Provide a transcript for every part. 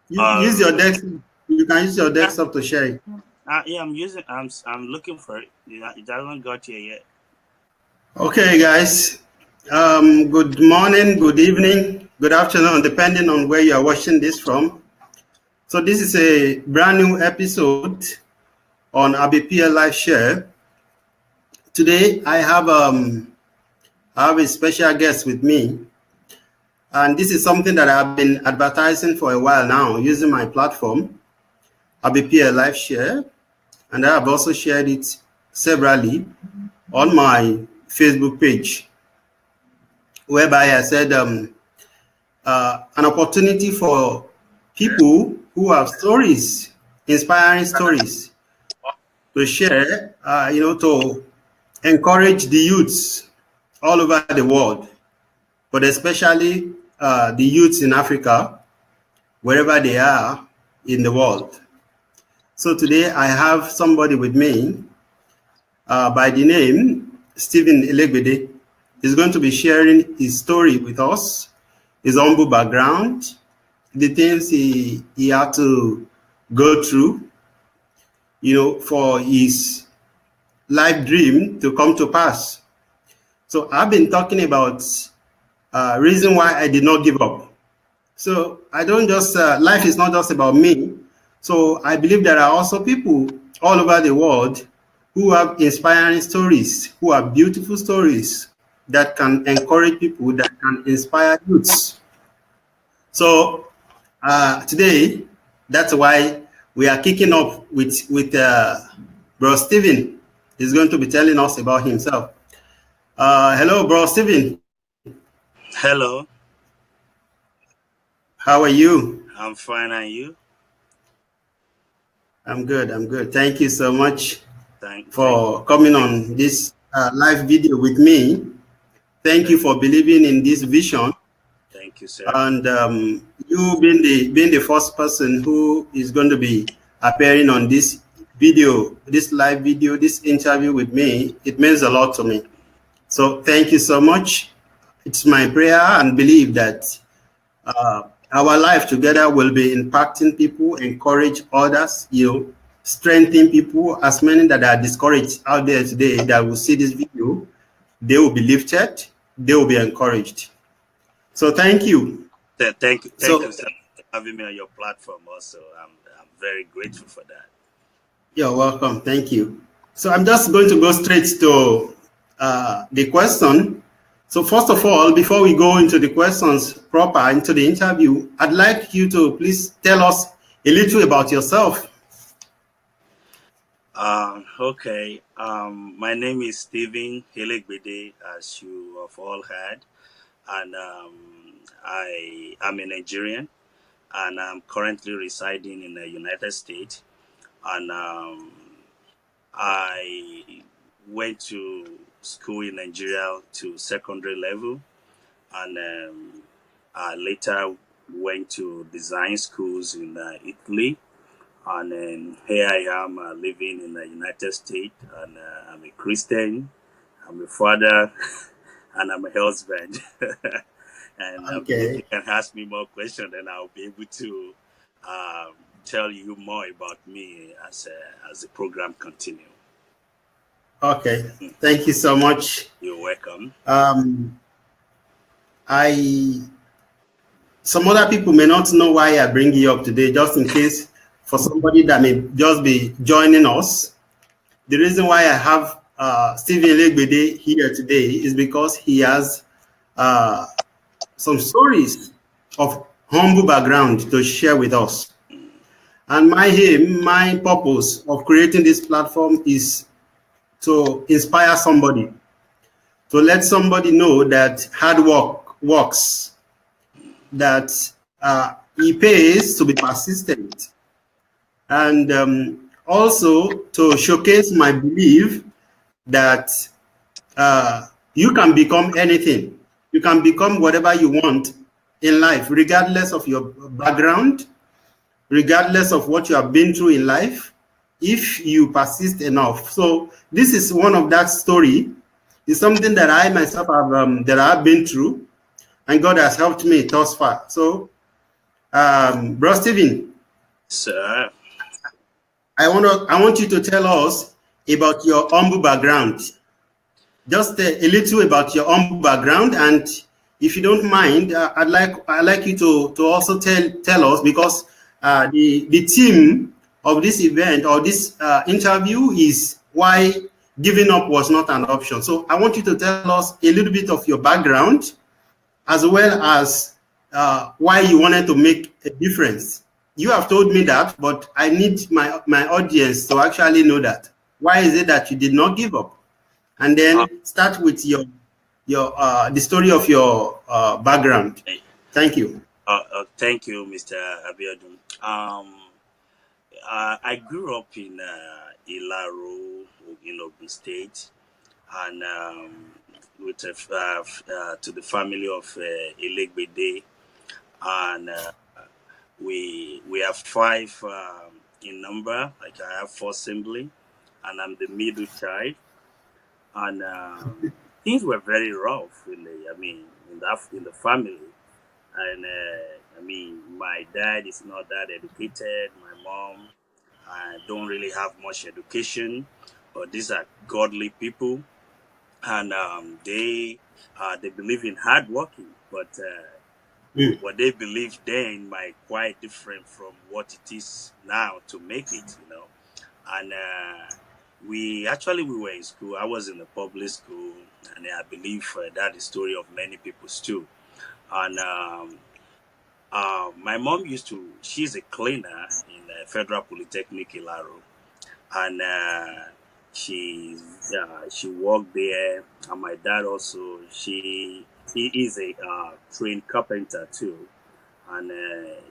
Use your desktop. You can use your desktop to share it. Yeah, I'm using. I'm looking for it. It hasn't got here yet. Okay, guys. Good morning, good evening, good afternoon, depending on where you are watching this from. So this is a brand new episode on ABPL Live Share. Today I have a special guest with me, and this is something that I've been advertising for a while now, using my platform, ABPL Live Share, and I have also shared it severally on my Facebook page, whereby I said an opportunity for people who have stories, inspiring stories, to share, to encourage the youths all over the world, but especially the youths in Africa, wherever they are in the world. So today I have somebody with me by the name Stephen Elegbede. He's going to be sharing his story with us, his humble background, the things he had to go through, for his life dream to come to pass. So I've been talking about reason why I did not give up. So I don't just, life is not just about me. So I believe there are also people all over the world who have inspiring stories, who have beautiful stories that can encourage people, that can inspire youths. So today, that's why we are kicking off with Bro Stephen. He's going to be telling us about himself. Hello, Bro Stephen. Hello. How are you? I'm fine, and you? I'm good. Thank you so much for coming on this live video with me. Thank you for believing in this vision. Thank you, sir. And you being the first person who is going to be appearing on this video, this live video, this interview with me, it means a lot to me. So thank you so much. It's my prayer and belief that our life together will be impacting people, encourage others, strengthen people. As many that are discouraged out there today that will see this video, they will be lifted, they will be encouraged. So thank you. Thank you, sir, for having me on your platform. Also, I'm very grateful for that. You're welcome. Thank you. So I'm just going to go straight to the question. So first of all, before we go into the questions proper, into the interview, I'd like you to please tell us a little about yourself. Okay. My name is Stephen Elegbede, as you have all heard, and I am a Nigerian, and I'm currently residing in the United States, and I went to school in Nigeria to secondary level, and I later went to design schools in Italy, and then here I am living in the United States, and I'm a Christian, I'm a father, and I'm a husband. And if you can ask me more questions, then I'll be able to tell you more about me as the program continues. Okay, thank you so much. You're welcome. Some other people may not know why I bring you up today, just in case for somebody that may just be joining us. The reason why I have Stephen Elegbede here today is because he has some stories of humble background to share with us. And my aim, my purpose of creating this platform is to inspire somebody, to let somebody know that hard work works, that it pays to be persistent, and also to showcase my belief that you can become anything. You can become whatever you want in life, regardless of your background, regardless of what you have been through in life, if you persist enough. So this is one of that story. It's something that I myself have that I've been through, and God has helped me thus far. So Bro Stephen, Sir. I want you to tell us about your humble background. Just a little about your humble background, and if you don't mind, I'd like you to also tell us, because the theme of this event or this interview is why giving up was not an option. So I want you to tell us a little bit of your background, as well as why you wanted to make a difference. You have told me that, but I need my audience to actually know that. Why is it that you did not give up? And then start with your the story of your background. Thank you. Thank you, Mr. Abiodun. I grew up in Ilaro, in Ogun State, and with to the family of Elegbede, and we have five in number. Like, I have four siblings, and I'm the middle child. And things were very rough in the family. And my dad is not that educated. My mom don't really have much education, but these are godly people, and they believe in hard working, but what they believed then might quite different from what it is now to make it, And we were in school. I was in a public school, and I believe that is the story of many people too. And my mom she's a cleaner in Federal Polytechnic Ilaro, and she worked there. And my dad also, he is a trained carpenter too, and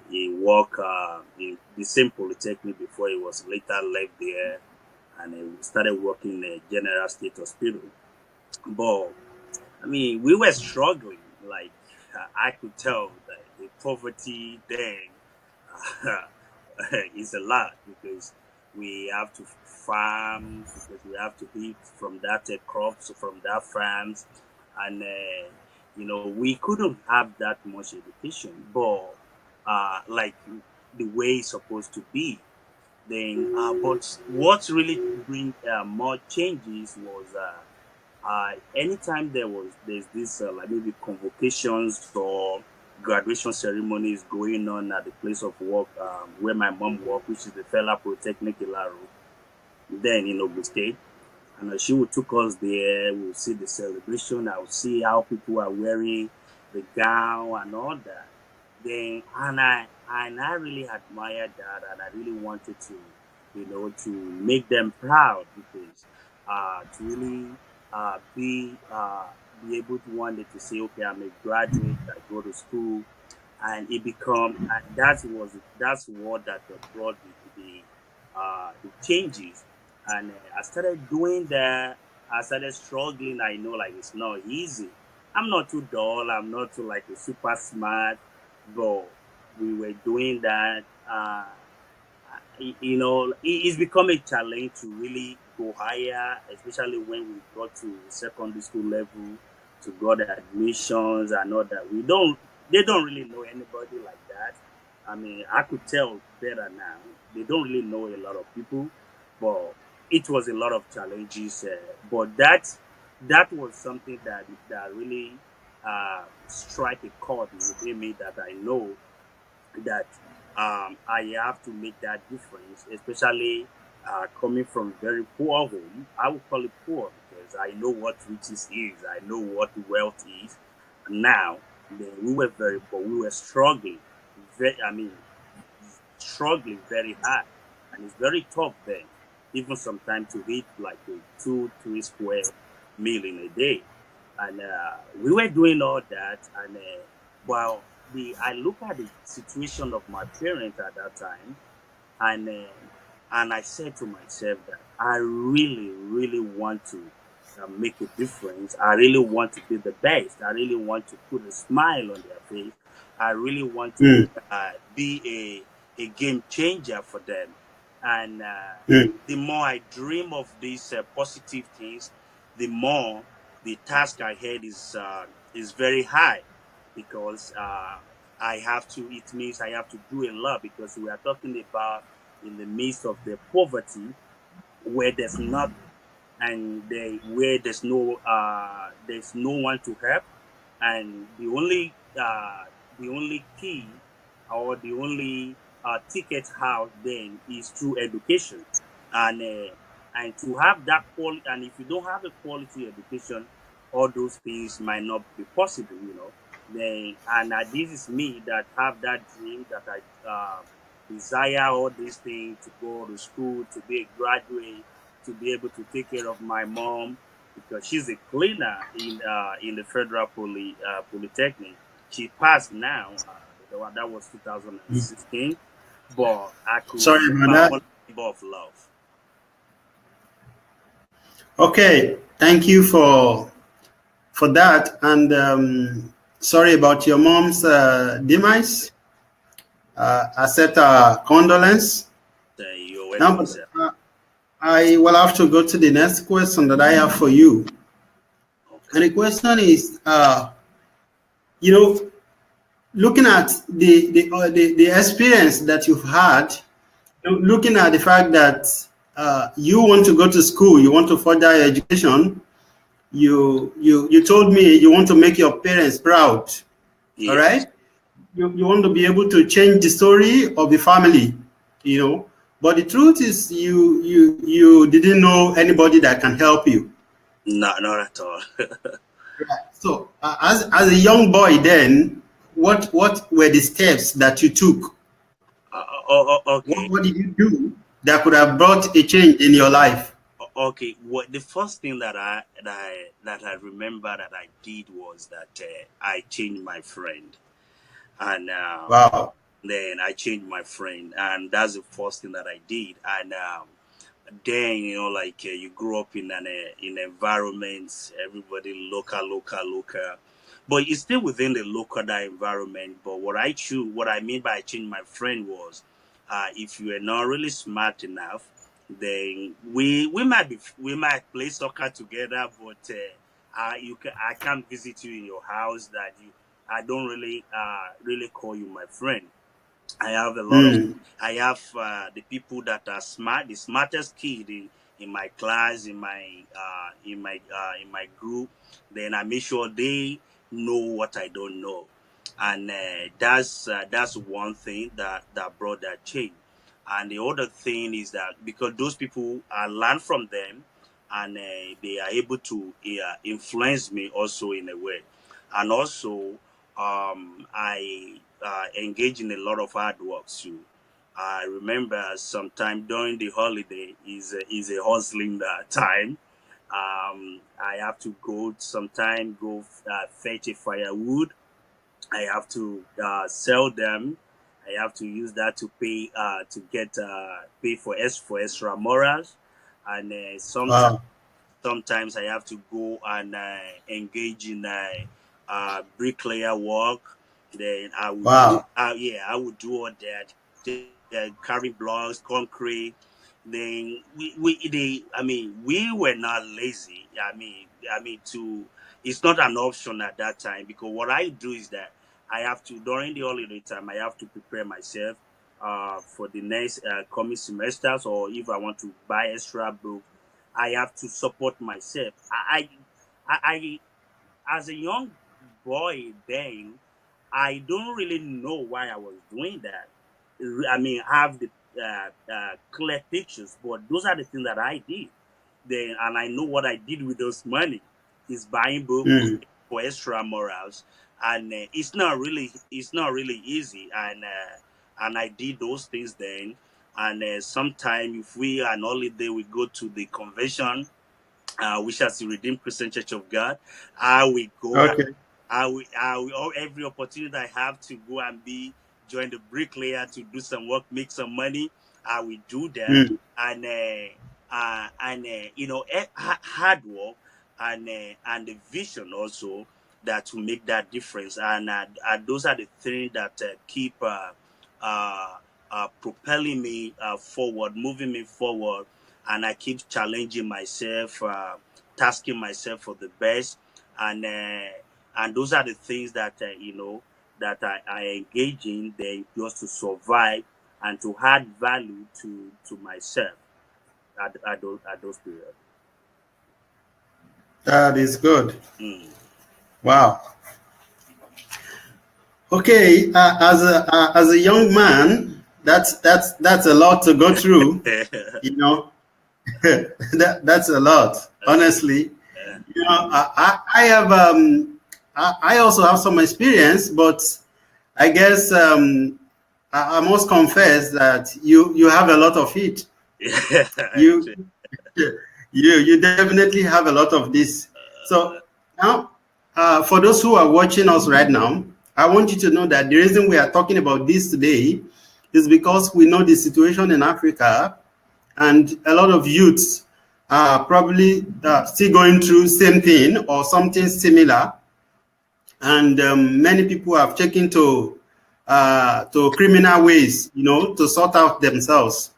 he worked in the same polytechnic before he was later left there, and he started working in a General State Hospital. But we were struggling. Like, I could tell that the poverty then is a lot, because we have to farm, because we have to eat from that crops, from that farms, and we couldn't have that much education, but like the way it's supposed to be. Then, but what really bring more changes was anytime there's this like maybe convocations or graduation ceremonies going on at the place of work where my mom worked, which is the Federal Polytechnic Ilaro, then in Ogun State. And she would took us there. We would see the celebration. I would see how people are wearing the gown and all that. Then, and I really admired that, and I really wanted to, to make them proud, because to really be able to one day to say, okay, I'm a graduate, I go to school, and and that's what that brought the changes. And I started doing that. I started struggling. I know, like, it's not easy. I'm not too dull. I'm not too like a super smart, but we were doing that. It's become a challenge to really go higher, especially when we got to secondary school level, to got admissions and all that. They don't really know anybody like that. I could tell better now. They don't really know a lot of people, but it was a lot of challenges. But that was something that really strike a chord within me, that I know that I have to make that difference, especially coming from very poor home. I would call it poor because I know what riches is. I know what wealth is. Now, we were very poor. We were struggling. Struggling very hard, and it's very tough then. Even sometimes to eat like a 2-3 square meal in a day, and we were doing all that. And while I look at the situation of my parents at that time, and I said to myself that I really, really want to make a difference. I really want to be the best. I really want to put a smile on their face. I really want to be a game changer for them. And the more I dream of these positive things, the more the task ahead is very high, because it means I have to do a lot, because we are talking about in the midst of the poverty where there's not, and where there's no one to help, and the only key, or the only ticket out then is through education, and to have that quality, and if you don't have a quality education, all those things might not be possible, then, and this is me that have that dream that I desire all these things, to go to school, to be a graduate, to be able to take care of my mom, because she's a cleaner in the Federal Polytechnic. She passed now. That was 2016. But I could Sorry about never that. all labor of love. Okay, thank you for that, and sorry about your mom's demise. Accept our condolence. You're Now, welcome, sir. I will have to go to the next question that I have for you. Okay. And the question is, looking at the experience that you've had, looking at the fact that you want to go to school, you want to further your education, you told me you want to make your parents proud. Yes. All right, you want to be able to change the story of the family, But the truth is, you didn't know anybody that can help you. Not at all. So, as a young boy, then what were the steps that you took? Okay. What did you do that could have brought a change in your life? Okay. What the first thing that I remember that I did was that I changed my friend, and Wow. then I changed my friend, and that's the first thing that I did. And then, like you grew up in an environment, everybody local, but it's still within the local that environment. But what I mean by I changed my friend was, if you are not really smart enough, then we might play soccer together, but I can't visit you in your house. I don't really call you my friend. I have a lot of I have the people that are smart, the smartest kid in my class, in my group. Then I make sure they know what I don't know, and that's one thing that brought that change. And the other thing is that because those people, I learn from them, and they are able to influence me also in a way, and also I engage in a lot of hard work too. I remember sometime during the holiday is a hustling time. I have to go fetch a firewood. I have to sell them. I have to use that to pay to get pay for extra morals, and Wow. sometimes I have to go and engage in bricklayer work. Then I would Wow. I would do all that, carry blocks, concrete. Then we were not lazy. To it's not an option at that time, because what I do is that I have to, during the holiday time, I have to prepare myself for the next coming semesters, or if I want to buy extra book, I have to support myself. As a young boy then, I don't really know why I was doing that. Have the clear pictures, but those are the things that I did. Then, and I know what I did with those money is buying books for extra morals, and it's not really easy. And I did those things then. And sometime if we are on holiday, we go to the convention, which is the Redeemed Christian Church of God. I will go. Okay. Every opportunity I have to go and join the bricklayer to do some work, make some money, I will do that. And hard work, and the vision also, that to make that difference. And those are the things that keep propelling me forward, moving me forward, and I keep challenging myself, tasking myself for the best, and those are the things that that I engage in, then just to survive and to add value to myself at those periods. That is good. Wow. Okay, as a young man, that's a lot to go through. You know, that's a lot. Honestly, you know, I have I also have some experience, but I guess I must confess that you have a lot of it. You definitely have a lot of this. So now, for those who are watching us right now, I want you to know that the reason we are talking about this today is because we know the situation in Africa, and a lot of youths are probably still going through same thing or something similar, and many people have taken to criminal ways, you know, to sort out themselves.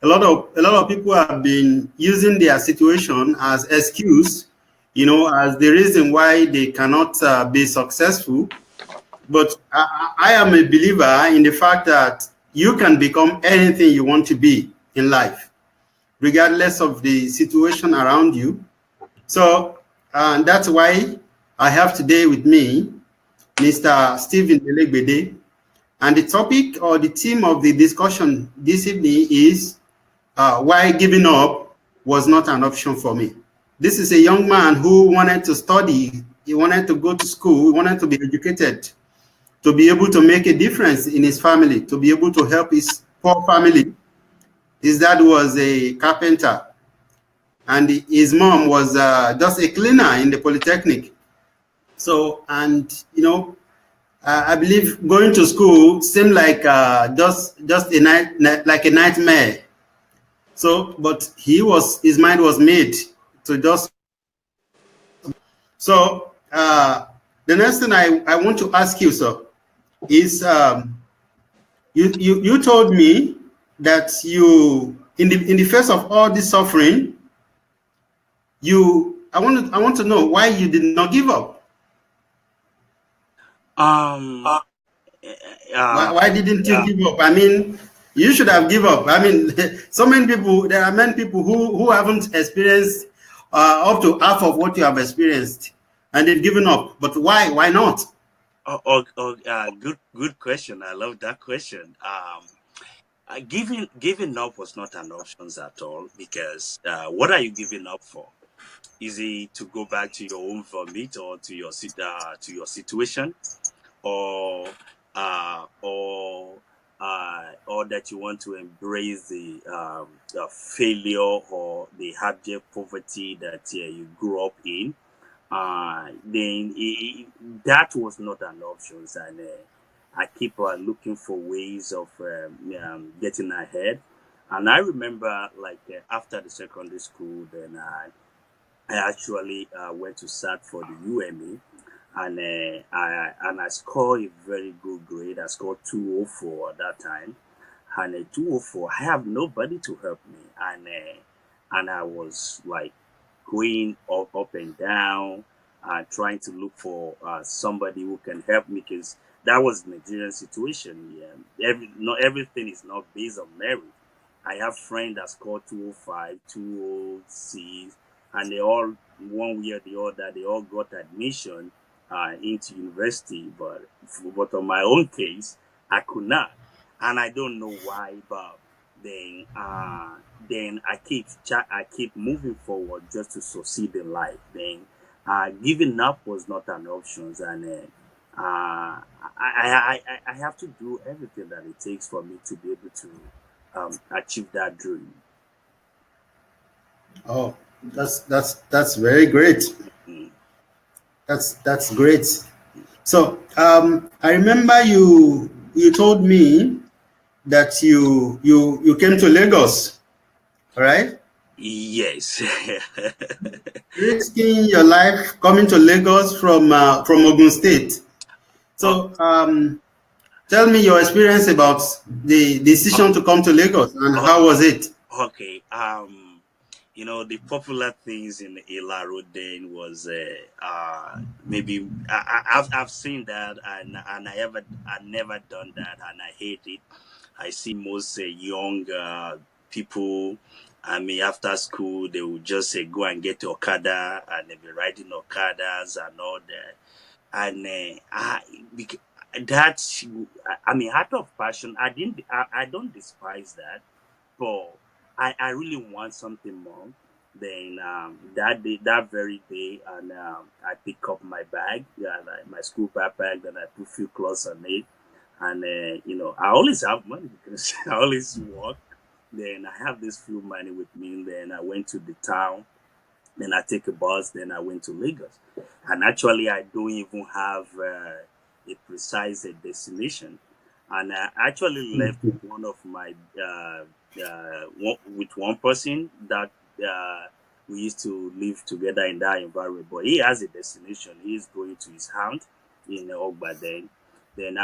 A lot of people have been using their situation as excuse, you know, as the reason why they cannot be successful. But I am a believer in the fact that you can become anything you want to be in life, regardless of the situation around you. So that's why I have today with me Mr. Stephen Elegbede. And the topic or the theme of the discussion this evening is why giving up was not an option for me. This is a young man who wanted to study, he wanted to go to school, he wanted to be educated, to be able to make a difference in his family, to be able to help his poor family. His dad was a carpenter, and his mom was just a cleaner in the Polytechnic. So, and you know, I believe going to school seemed like just a nightmare. So, but his mind was made to just. So, the next thing I want to ask you, sir, is you told me that you in the face of all this suffering, I want to know why you did not give up. Why didn't you give up? I mean, you should have given up. I mean, there are many people who haven't experienced up to half of what you have experienced, and they've given up. But why? Why not? Good question. I love that question. Giving up was not an option at all, because what are you giving up for? Is it to go back to your own vomit or to your situation, or that you want to embrace the failure or the abject poverty that you grew up in? Then that was not an option, and I keep looking for ways of getting ahead. And I remember, like after the secondary school, then I actually went to start for the UME, and I scored a very good grade. I scored 204 at that time, and 204. I have nobody to help me, and I was like going up and down, trying to look for somebody who can help me, because that was the Nigerian situation. Yeah, not everything is not based on merit. I have friends that scored 205, 206, and they all, one way or the other, they all got admission into university. But on my own case, I could not, and I don't know why. But then I keep moving forward just to succeed in life. Then giving up was not an option, and I have to do everything that it takes for me to be able to achieve that dream. Oh, that's very great. Mm-hmm. That's great. So I remember you told me that you came to Lagos, all right? Yes. Risking your life coming to Lagos from Ogun State. So tell me your experience about the decision to come to Lagos, and how was it? Okay. the popular things in Ilaro then was maybe I've seen that, and I never done that, and I hate it. I see most young people. I mean, after school, they will just go and get Okada, and they'll be riding Okadas and all that. And that's, I mean, out of passion, I don't despise that, but I really want something more. Then that day, that very day, and I pick up my bag, yeah, like my school backpack, then I put few clothes on it, and I always have money because I always work. Then I have this few money with me. Then I went to the town. Then I take a bus. Then I went to Lagos, and actually I don't even have a precise destination. And I actually left with one of my with one person that we used to live together in that environment. But he has a destination. He is going to his aunt in Ogba. Then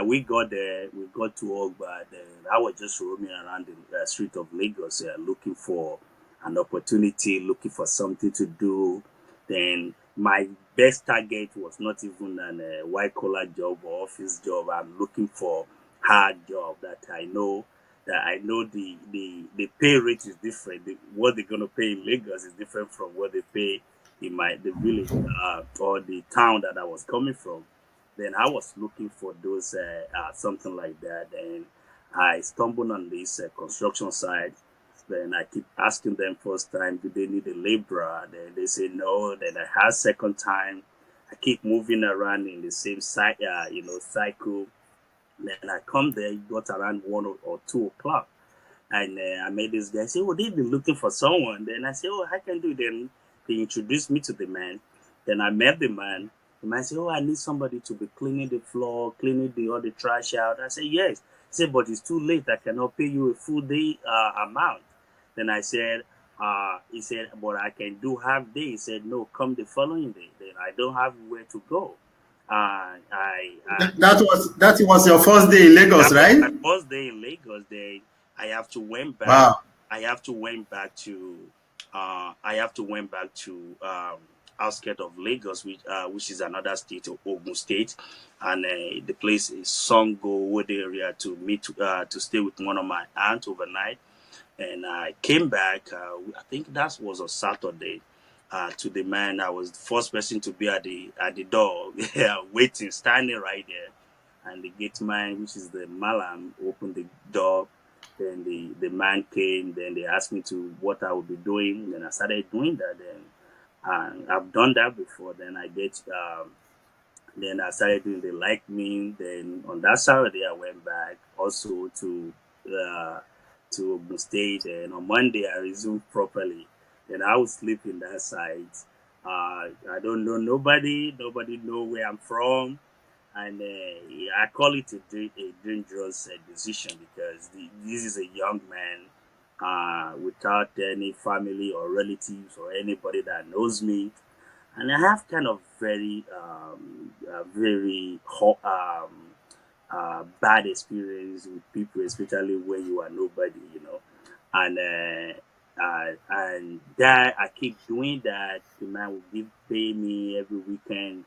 we got there. We got to Ogba. Then I was just roaming around the street of Lagos, looking for an opportunity, looking for something to do. Then my best target was not even an white collar job or office job. I'm looking for hard job that I know the pay rate is different. What they're gonna pay in Lagos is different from what they pay in the village or the town that I was coming from. Then I was looking for those something like that, and I stumbled on this construction site. Then I keep asking them first time, do they need a laborer? Then they say no. Then I have second time. I keep moving around in the same site, cycle. Then I come there, it got around 1 or 2 o'clock. And I met this guy. Say, oh, they've been looking for someone. Then I say, oh, I can do it. Then they introduced me to the man. Then I met the man. The man said, oh, I need somebody to be cleaning the floor, cleaning all the trash out. I said, yes. He said, but it's too late. I cannot pay you a full day amount. Then I said, he said, but I can do half day. He said, no, come the following day. Then I don't have where to go. That was your first day in Lagos, That was right? my first day in Lagos. Then I have to went back. Wow. I have to went back to. I have to went back to outskirts of Lagos, which is another state, Ogun State, and the place is Songo Wood area to meet to stay with one of my aunts overnight. And I came back. I think that was a Saturday. To the man, I was the first person to be at the door, yeah, waiting, standing right there. And the gate man, which is the Malam, opened the door. Then the man came. Then they asked me to what I would be doing. Then I started doing that. Then I've done that before. Then I started doing the like me. Then on that Saturday, I went back also uh, to Ogun State. And on Monday, I resumed properly. Then I would sleep in that site. I don't know nobody. Nobody know where I'm from, and I call it a dangerous decision because this is a young man without any family or relatives or anybody that knows me, and I have kind of very bad experience with people, especially when you are nobody. And that I keep doing that. The man will pay me every weekend.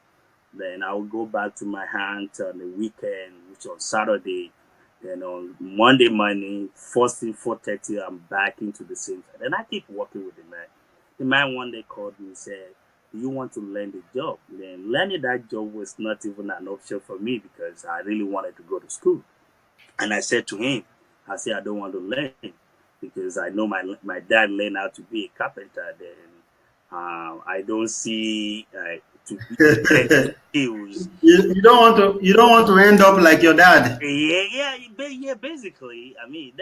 Then I will go back to my aunt on the weekend, which on Saturday. Then on Monday morning, first thing 4:30, I'm back into the same side. And I keep working with the man. The man one day called me and said, do you want to learn the job? Then learning that job was not even an option for me because I really wanted to go to school. And I said to him, I said, I don't want to learn because I know my dad learned how to be a carpenter. Then I don't see to learn skills. You don't want to end up like your dad. Yeah. Basically, I mean,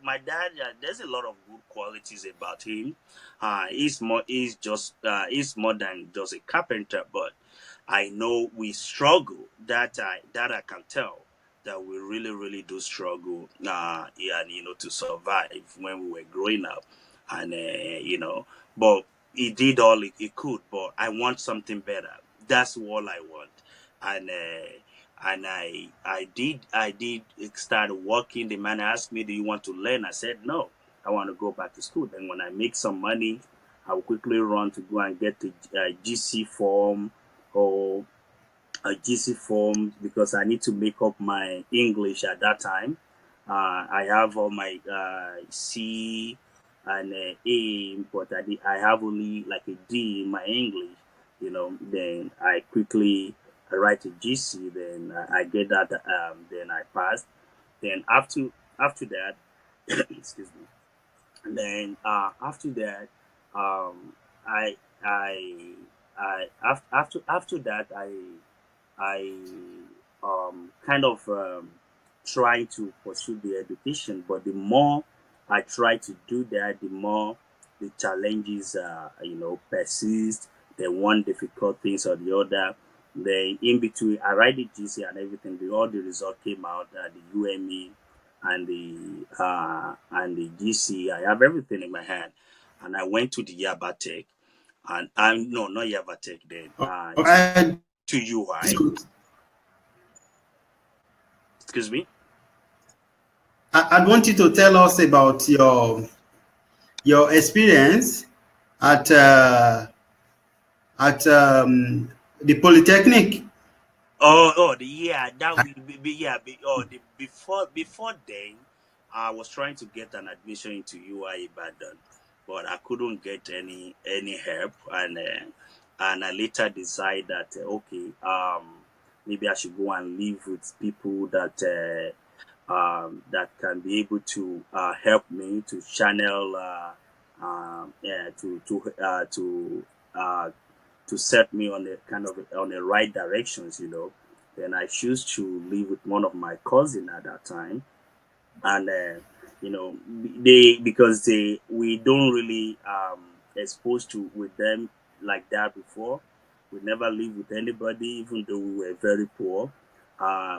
my dad. There's a lot of good qualities about him. He's more than just a carpenter, but I know we struggle. That I can tell that we really, really do struggle. Yeah, and to survive when we were growing up, and but he did all he could. But I want something better. That's all I want, and. And I did start working. The man asked me, do you want to learn? I said no, I want to go back to school. Then when I make some money, I'll quickly run to go and get a GC form or a GC form because I need to make up my English at that time. I have all my C and A, but I have only like a D in my English. Then I quickly write a GC. Then I get that. Then I pass. Then after that, excuse me. And then after that, um, I I after that I kind of try to pursue the education, but the more I try to do that, the more the challenges persist. The one difficult things or the other. Then in between, I write the GC and everything. All the result came out. The UME and the GC. I have everything in my hand, and I went to the Yabatech, and I'm no, not Yabatech then. To UI. Excuse me. I'd want you to tell us about your experience at the Polytechnic. That will be before then. I was trying to get an admission into UI Ibadan, but I couldn't get any help, and I later decided that okay, maybe I should go and live with people that can be able to help me to channel to set me on the kind of on the right directions. Then I choose to live with one of my cousin at that time, and we don't really exposed to with them like that before. We never lived with anybody, even though we were very poor.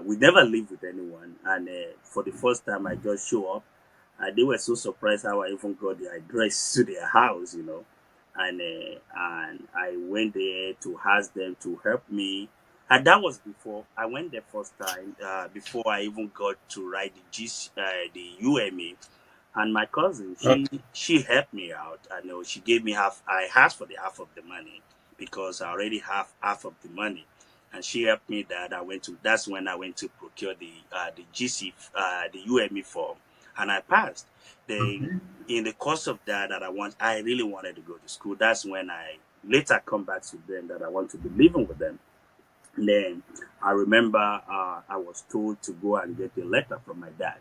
We never lived with anyone, and for the first time I just show up, they were so surprised how I even got the address to their house, and I went there to ask them to help me. And that was before I went the first time, before I even got to write the UMA. And my cousin, she helped me out. I know she gave me half. I asked for the half of the money because I already have half of the money, and she helped me. That's when I went to procure the GC the UME form, and I passed. Then in the course of that I really wanted to go to school. That's when I later come back to them that I want to be living with them. Then I remember I was told to go and get a letter from my dad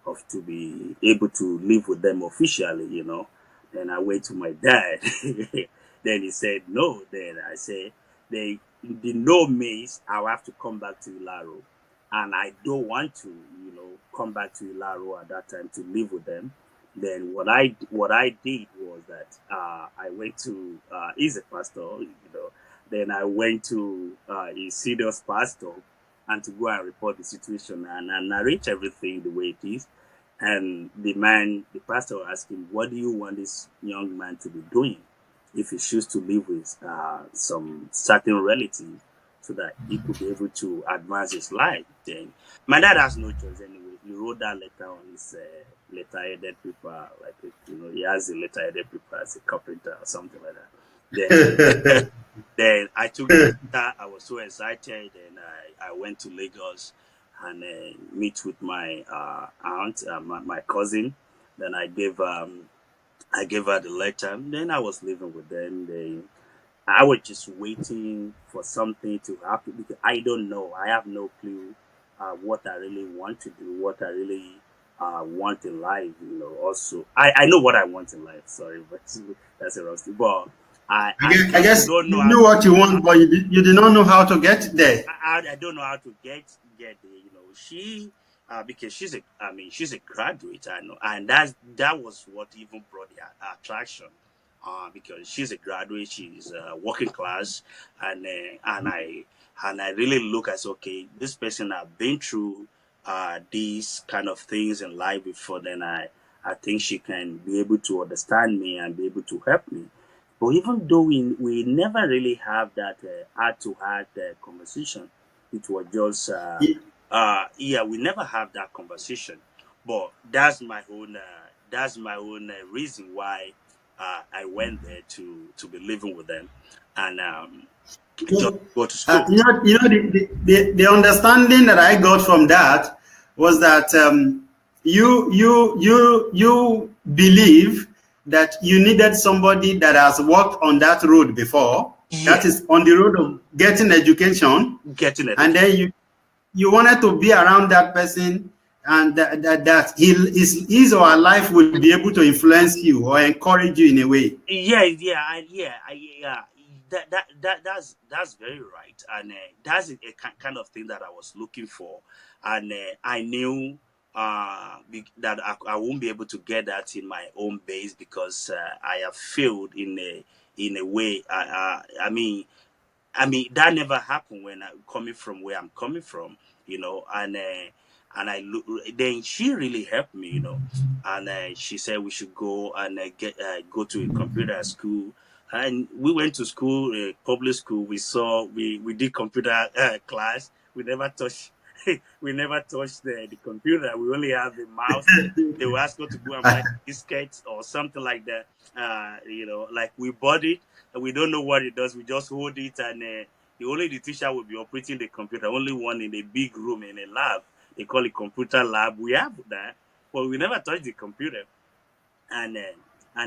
of to be able to live with them officially. Then I went to my dad. Then he said no. Then I said the no means I'll have to come back to Ilaro, and I don't want to come back to Ilaro at that time to live with them. Then what I did was that I went to he's a pastor, Then I went to a serious pastor and to go and report the situation and narrate everything the way it is. And the pastor asked him, what do you want this young man to be doing if he chooses to live with some certain relative so that he could be able to advance his life? Then my dad has no choice anyway. He wrote that letter on his letter-headed paper, he has a letter-headed paper as a carpenter or something like that. Then I took the letter. I was so excited, and I went to Lagos and meet with my aunt, my cousin. Then I gave her the letter. Then I was living with them. I was just waiting for something to happen because I don't know. I have no clue what I really want to do, what I really want in life. Also, I know what I want in life. Sorry, but that's a rusty. But I guess you knew what you want, but you did not know how to get there. I don't know how to get there. She because she's a graduate. I know, and that was what even brought the attraction. Because she's a graduate, she's working class, and I really look as okay, this person have been through these kind of things in life before. Then I think she can be able to understand me and be able to help me. But even though we never really have that heart-to-heart conversation, it was just we never have that conversation. But that's my own reason why I went there to be living with them, and just So, go to school. the understanding that I got from that was that you believe that you needed somebody that has walked on that road before, Yeah, that is on the road of getting education, getting and education. then you wanted to be around that person, and that his or her life will be able to influence you or encourage you in a way. Yeah. That's very right, and that's a kind of thing that I was looking for, and I knew that I won't be able to get that in my own base because I have failed in a way. I mean, that never happened when I'm coming from where I'm coming from, and I look. Then she really helped me, and she said we should go and go to a computer school, and we went to school, public school. We did computer class. We never touched. We never touched the computer. We only have the mouse. They will ask us to go and buy biscuits or something like that. Like we bought it and we don't know what it does. We just hold it, and the teacher will be operating the computer. Only one in a big room in a lab. They call it computer lab. We have that, but we never touched the computer. And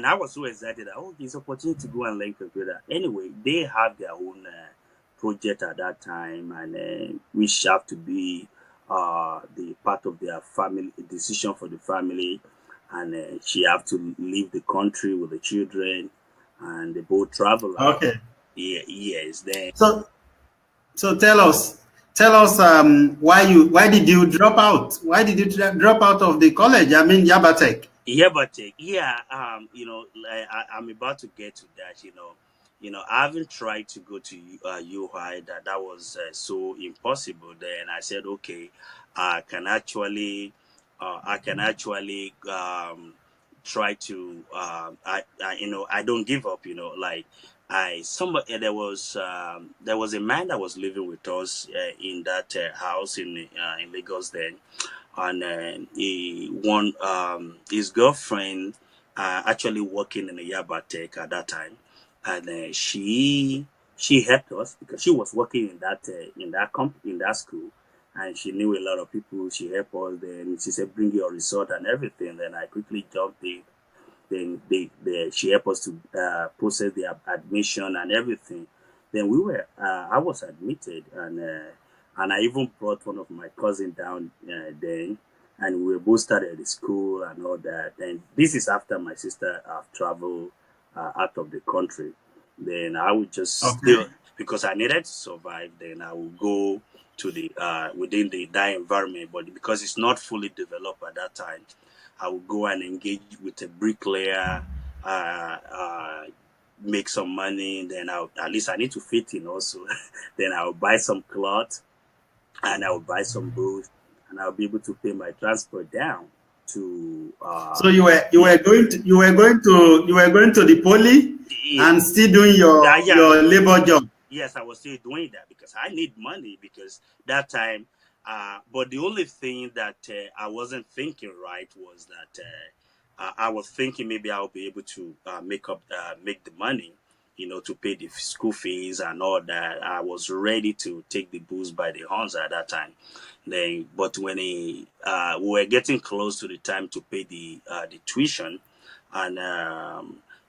I was so excited that there's opportunity to go and learn computer. Anyway, they have their own project at that time, and which have to be the part of their family decision for the family, and she have to leave the country with the children, and they both travel around. Okay. Yeah, yes, then. So tell us why did you drop out? Why did you drop out of the college? I mean Yabatech. Yeah, but I'm about to get to that. I haven't tried to go to UI. That was so impossible. Then I said, okay, I can actually try to. I don't give up. Like there was a man that was living with us in that house in Lagos then, and his girlfriend actually working in a Yaba Tech at that time, and she helped us because she was working in that school, and she knew a lot of people. She helped us. Then she said, "Bring your result and everything." Then I quickly jumped in. Then she helped us to process the admission and everything. Then I was admitted, and I even brought one of my cousin down then, and we both started the school and all that. And this is after my sister have traveled out of the country. Then I would just Okay. still, because I needed to survive. Then I would go to the within that environment, but because it's not fully developed at that time, I would go and engage with a bricklayer, make some money. Then at least I need to fit in also. Then I'll buy some cloth, and I'll buy some boots, and I'll be able to pay my transport down to. So you were going to the poly Yeah, and still doing yeah, your labor job. yes, I was still doing that because I need money because that time. But the only thing that I wasn't thinking right was that I was thinking maybe I'll be able to make the money, to pay the school fees and all that. I was ready to take the bulls by the horns at that time. Then, but when we were getting close to the time to pay the tuition, and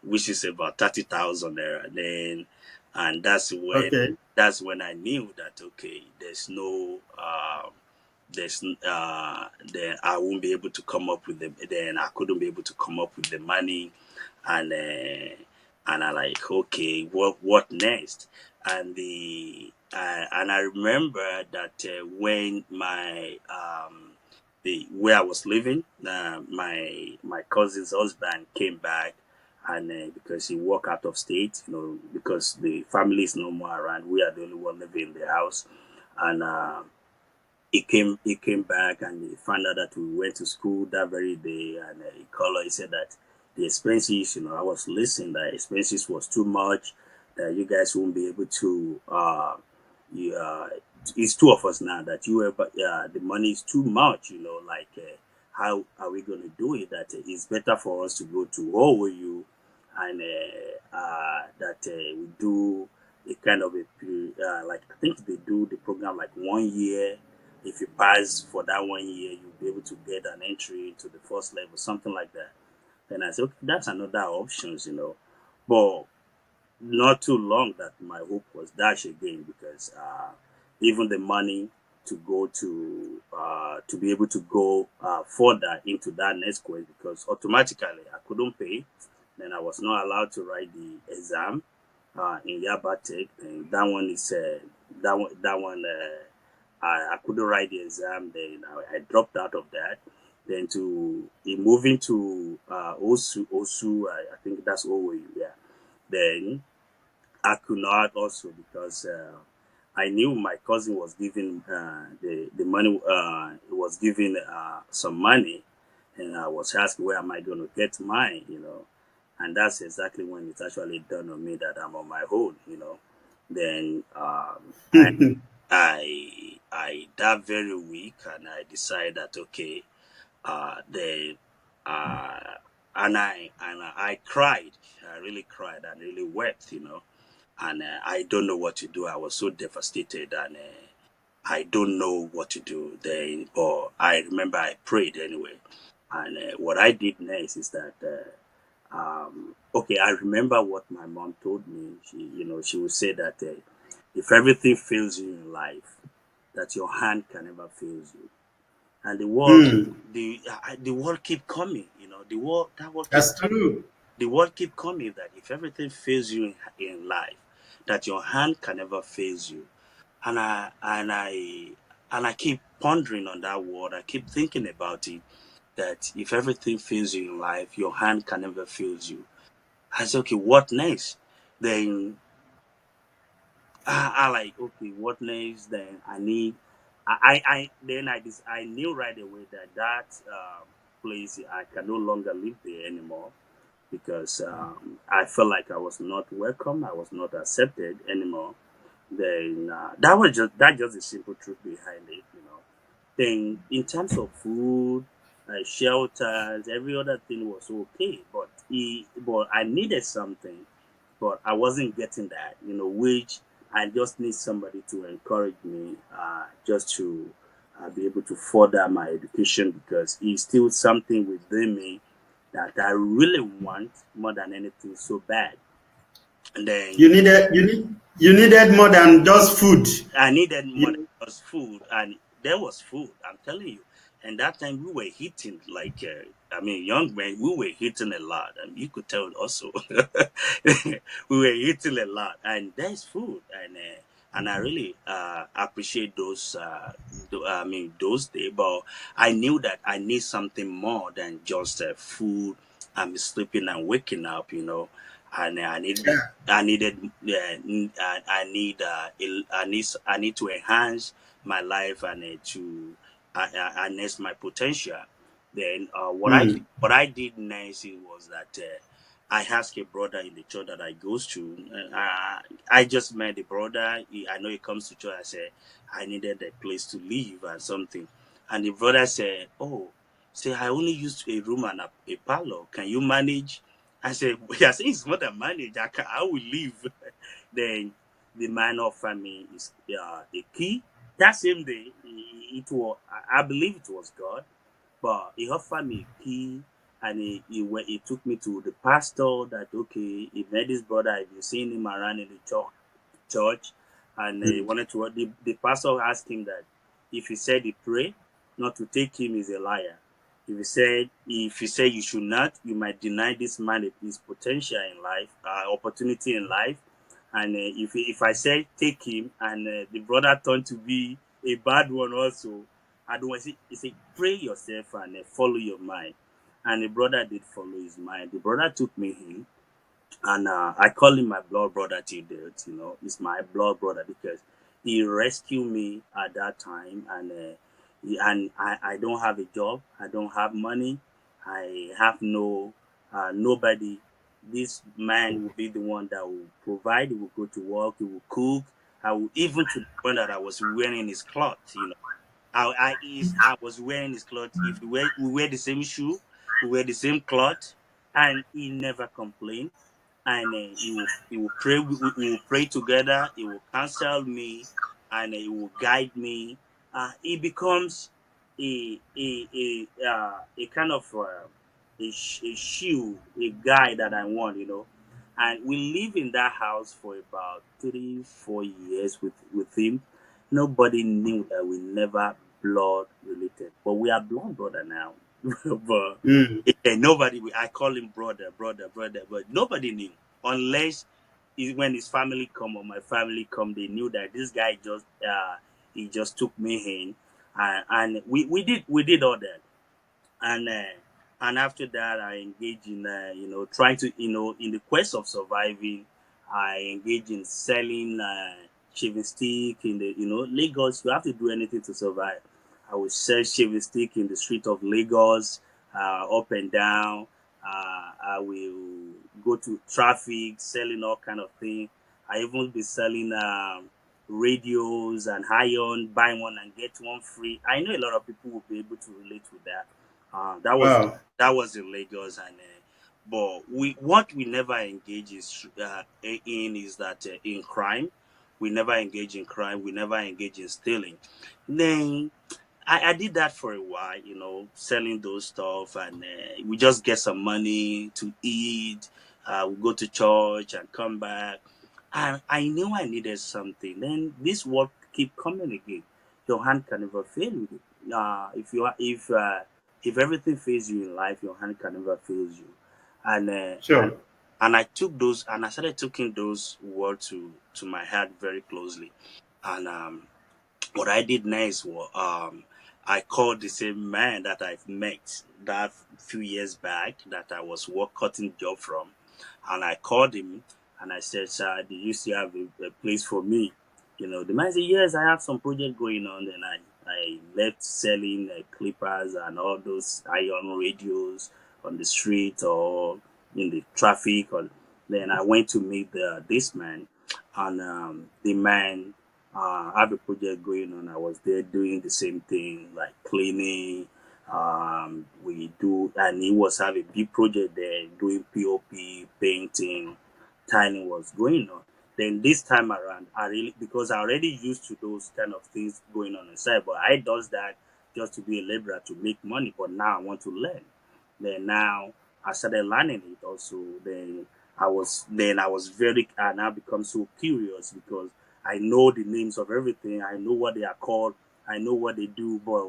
which is about 30,000 there, then, and Okay. that's when I knew that okay, then I won't be able to come up with then I couldn't be able to come up with the money, and I like, okay, what next? And I remember that when the where I was living, my cousin's husband came back, and because he worked out of state, because the family is no more around, we are the only one living in the house, and he came back, and he found out that we went to school that very day, and he called us. He said that the expenses, I was listening, that expenses was too much, that you guys won't be able to it's two of us now, that the money is too much, like how are we going to do it, that it's better for us to go to OU and that we do a kind of like I think they do the program like 1 year. If you pass for that 1 year, you'll be able to get an entry to the first level, something like that. Then I said, okay, that's another options, But not too long that my hope was dashed again because even the money to go to be able to go further into that next course, because automatically I couldn't pay. Then I was not allowed to write the exam in Yaba Tech, and that one is that one I couldn't write the exam. Then I dropped out of that. Then to in moving to Osu, I think that's OU, yeah. Then I could not also because I knew my cousin was giving the money. He was giving some money, and I was asking where am I going to get mine, and that's exactly when it actually dawned on me that I'm on my own. Then I that very week, and I decided that okay, then uh, and I cried. I really cried and really wept. And I don't know what to do. I was so devastated, and I don't know what to do. Then, but I remember I prayed anyway. And what I did next is that, okay, I remember what my mom told me. She would say that if everything fails you in life, that your hand can never fail you. And the word keep coming. That's true. The word keep coming that if everything fails you in life, that your hand can never fail you. And I keep pondering on that word. I keep thinking about it. That if everything fails you in life, your hand can never fail you. I said, okay, what next? Then I like, okay, what next? Then I need. I knew right away that place I can no longer live there anymore because I felt like I was not welcome. I was not accepted anymore. Then that just the simple truth behind it. Then in terms of food, shelters, every other thing was okay, but I needed something, but I wasn't getting that. Which I just need somebody to encourage me, just to be able to further my education because it's still something within me that I really want more than anything so bad. And then You needed more than just food. I needed more than You, just food, and there was food. I'm telling you. And that time we were eating like, young men. We were eating a lot, and you could tell also. We were eating a lot, and there's food, and I really appreciate those. Those days, but I knew that I need something more than just food. I'm sleeping and waking up, and I needed I need to enhance my life and to enhance my potential. Then what I did next was that I asked a brother in the church that I goes to. I just met the brother. I know he comes to church. I said I needed a place to live and something, and the brother said, "Oh, say I only used a room and a parlor. Can you manage?" I said, "Yeah, say it's more than manage. I will leave." Then the man offered me a key. That same day, I believe it was God, but he offered me a key, and he took me to the pastor. That okay, he met this brother. I've been seeing him around in the church, and he wanted to. The pastor asked him that if he said he pray, not to take him is a liar. If he said you should not, you might deny this man his potential in life, opportunity in life. And if I say take him, and the brother turned to be a bad one also, I don't want to see. He said pray yourself and follow your mind. And the brother did follow his mind. The brother took me in, and I call him my blood brother till date. He's my blood brother because he rescued me at that time, and I don't have a job, I don't have money, I have nobody. This man will be the one that will provide. He will go to work, he will cook. I will, even to the point that I was wearing his clothes. I was wearing his clothes. We wear the same shoe, we wear the same cloth, and he never complained. and he will pray. We will pray together. He will counsel me, and he will guide me. It becomes a kind of a shoe, a guy that I want, And we live in that house for about 3-4 years with him. Nobody knew that we never blood related, but we are blood brother now. But nobody, I call him brother, but nobody knew unless when his family come or my family come, they knew that this guy just he just took me in, and we did all that, and uh, and after that I engaged in trying to in the quest of surviving. I engaged in selling shaving stick in the Lagos. You have to do anything to survive. I would sell shaving stick in the street of Lagos, up and down. I will go to traffic selling all kind of things. I even be selling radios and iron, buy one and get one free. I know a lot of people will be able to relate with that. That was Wow. that was in Lagos, and but what we never engage in is that in crime, we never engage in crime. We never engage in stealing. Then I did that for a while, selling those stuff, and we just get some money to eat. We go to church and come back. I knew I needed something. Then this work keep coming again. Your hand can never fail with it. If everything fails you in life, your hand can never fail you. And uh, and Sure. and I took those and I started taking those words to my heart very closely. And what I did next was I called the same man that I've met that few years back that I was work cutting job from, and I called him and I said, "Sir, do you still have a place for me?" The man said, "Yes, I have some project going on." And I left selling clippers and all those iron radios on the street or in the traffic. Or then I went to meet this man, and the man have a project going on. I was there doing the same thing, like cleaning. We do, and he was having a big project there, doing POP, painting, tiling was going on. Then this time around, I really because I already used to those kind of things going on inside, but I does that just to be a laborer to make money. But now I want to learn. Then now I started learning it also. Then I was very I now become so curious because I know the names of everything. I know what they are called. I know what they do, but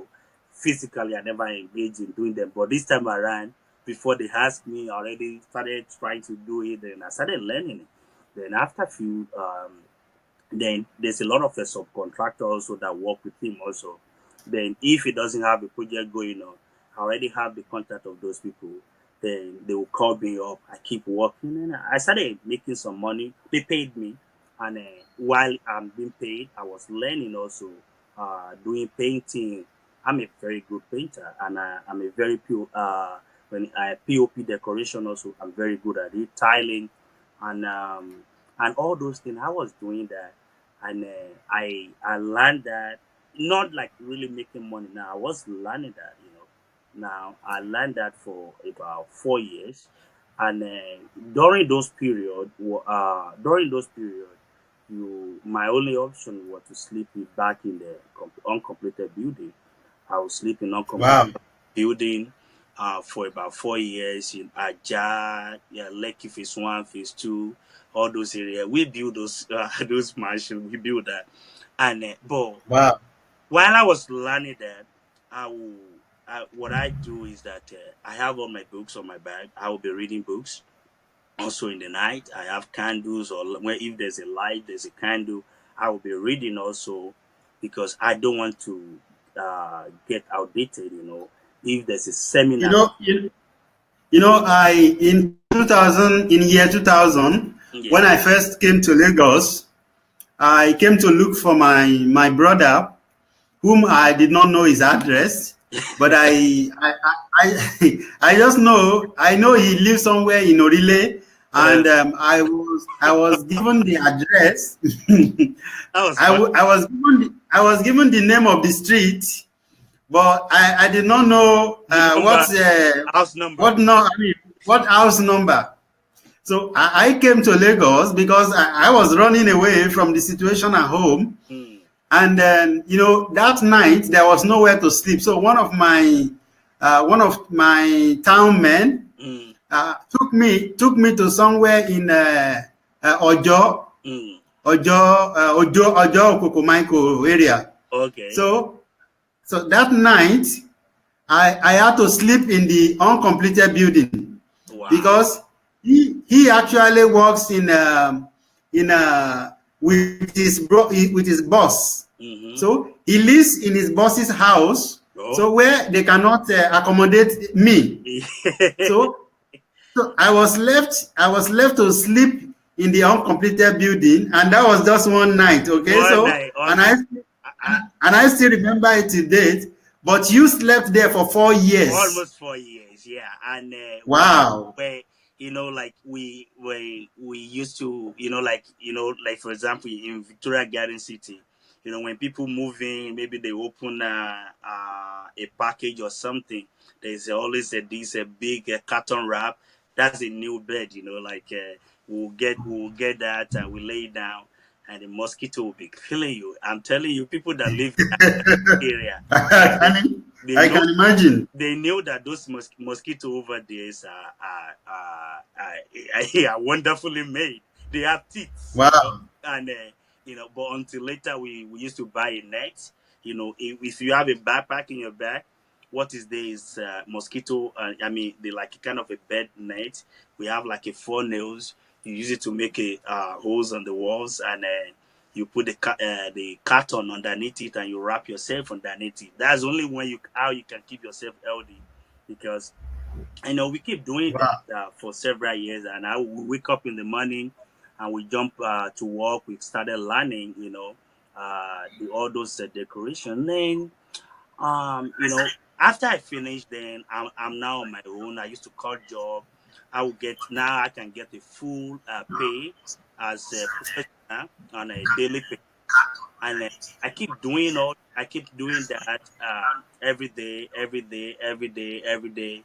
physically I never engaged in doing them. But this time around, before they asked me, I already started trying to do it, and I started learning it. Then after a few, then there's a lot of the subcontractor also that work with him also. Then if he doesn't have a project going on, I already have the contact of those people. Then they will call me up. I keep working, and I started making some money. They paid me, and while I'm being paid, I was learning also, doing painting. I'm a very good painter, and I'm a very pure. When I POP decoration also, I'm very good at it. Tiling, and all those things. I was doing that, and I learned that not like really making money. Now I was learning that. Now I learned that for about 4 years, and during those period, my only option was to sleep back in the uncompleted building. I was sleeping uncompleted Wow. building for about 4 years in Aja, yeah, Lekki Phase 1, Phase 2, all those areas. We build those those mansions, we build that. And but Wow. while I was learning that, what I do is that I have all my books on my bag. I will be reading books. Also in the night, I have candles, or if there's a light, there's a candle. I will be reading also because I don't want to get outdated. If there's a You seminar, know, I in 2000, in year 2000, yeah, when I first came to Lagos, I came to look for my brother, whom I did not know his address, but I just know I know he lives somewhere in Orile, uh, and I was given the address. that was fun. I was given the name of the street, but I did not know The number, house what number. no I mean what house number. So I came to Lagos because I was running away from the situation at home. And then, that night there was nowhere to sleep. So one of my town men took me to somewhere in Ojo, Ojo Okokomaiko area. Okay. So that night I had to sleep in the uncompleted building. Wow. Because he actually works with his boss. So he lives in his boss's house. So where they cannot accommodate me. So I was left to sleep in the uncompleted building, and that was just one night. Okay, and I still remember it to date. But you slept there for 4 years. Almost 4 years, yeah. And wow. Where like we used to, like for example in Victoria Garden City, when people move in, maybe they open a package or something. There's always a big carton wrap. That's a new bed, like we'll get that and we lay down, and the mosquito will be killing you. I'm telling you, people that live in that area, I can imagine. They knew that those mosquito over there are wonderfully made. They have teeth. Wow. And but until later we used to buy a net. If you have a backpack in your bag, what is there is mosquito. They like kind of a bed net. We have like a 4 nails. You use it to make a holes on the walls, and you put the carton underneath it, and you wrap yourself underneath it. That's only how you can keep yourself healthy, because we keep doing that for several years. And I wake up in the morning and we jump to work. We started learning, all those decoration. Then, after I finished, then I'm now on my own. I used to cut job. I can get a full pay as a professional on a daily pay, and I keep doing that every day.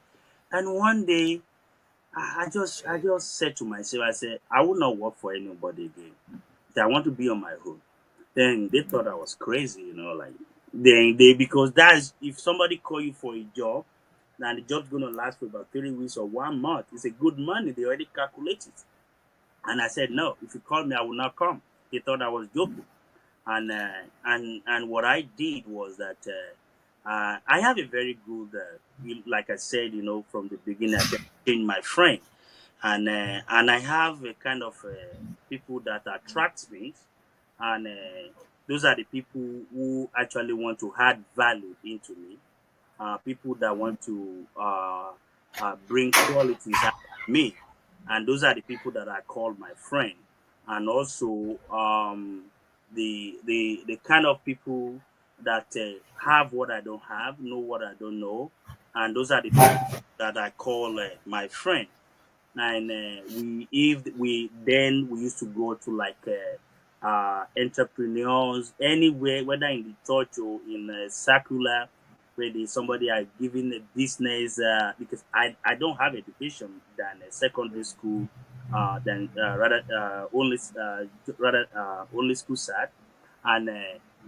And one day, I just said to myself, I said, I will not work for anybody again. I want to be on my own. Then they thought I was crazy, because that's, if somebody call you for a job, and the job's gonna last for about 3 weeks or 1 month, it's a good money. They already calculate it. And I said, no, if you call me, I will not come. They thought I was joking. And what I did was that I have a very good, like I said, from the beginning, I changed my friend, and I have a kind of people that attract me, and those are the people who actually want to add value into me, people that want to bring qualities out of me, and those are the people that I call my friend, and also the kind of people that have what I don't have, know what I don't know, and those are the people that I call my friend. And we used to go to like entrepreneurs anywhere, whether in the church or in circular, where somebody are giving a business, because I don't have education than a secondary school, than only school sat, and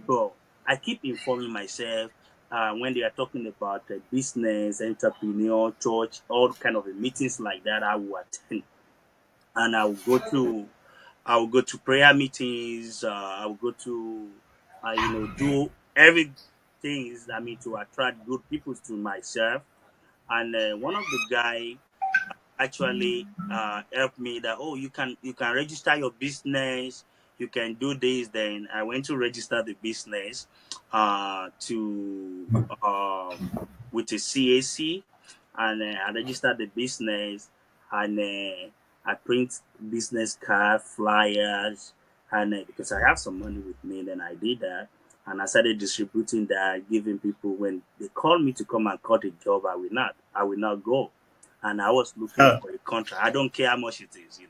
but I keep informing myself when they are talking about business, entrepreneur, church, all kind of meetings like that. I will attend, and I will go to prayer meetings. I will go to do everything to attract good people to myself. And one of the guy actually helped me that, oh, you can register your business, you can do this. Then I went to register the business to with a CAC, and I registered the business, and I print business card flyers, and because I have some money with me, then I did that. And I started distributing that, giving people. When they call me to come and cut a job, I will not go. And I was looking for a contract. I don't care how much it is,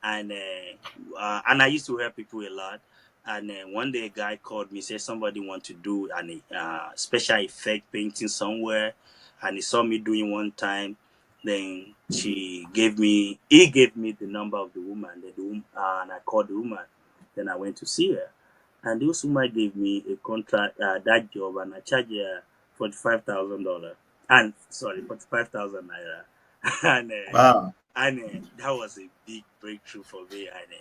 And I used to help people a lot. And one day a guy called me, said somebody want to do an special effect painting somewhere, and he saw me doing one time. Then he gave me the number of the woman, and I called the woman. Then I went to see her, and this woman gave me a contract, that job, and I charged her $45,000, and sorry, 45,000 naira, and Wow. that was a big breakthrough for me, and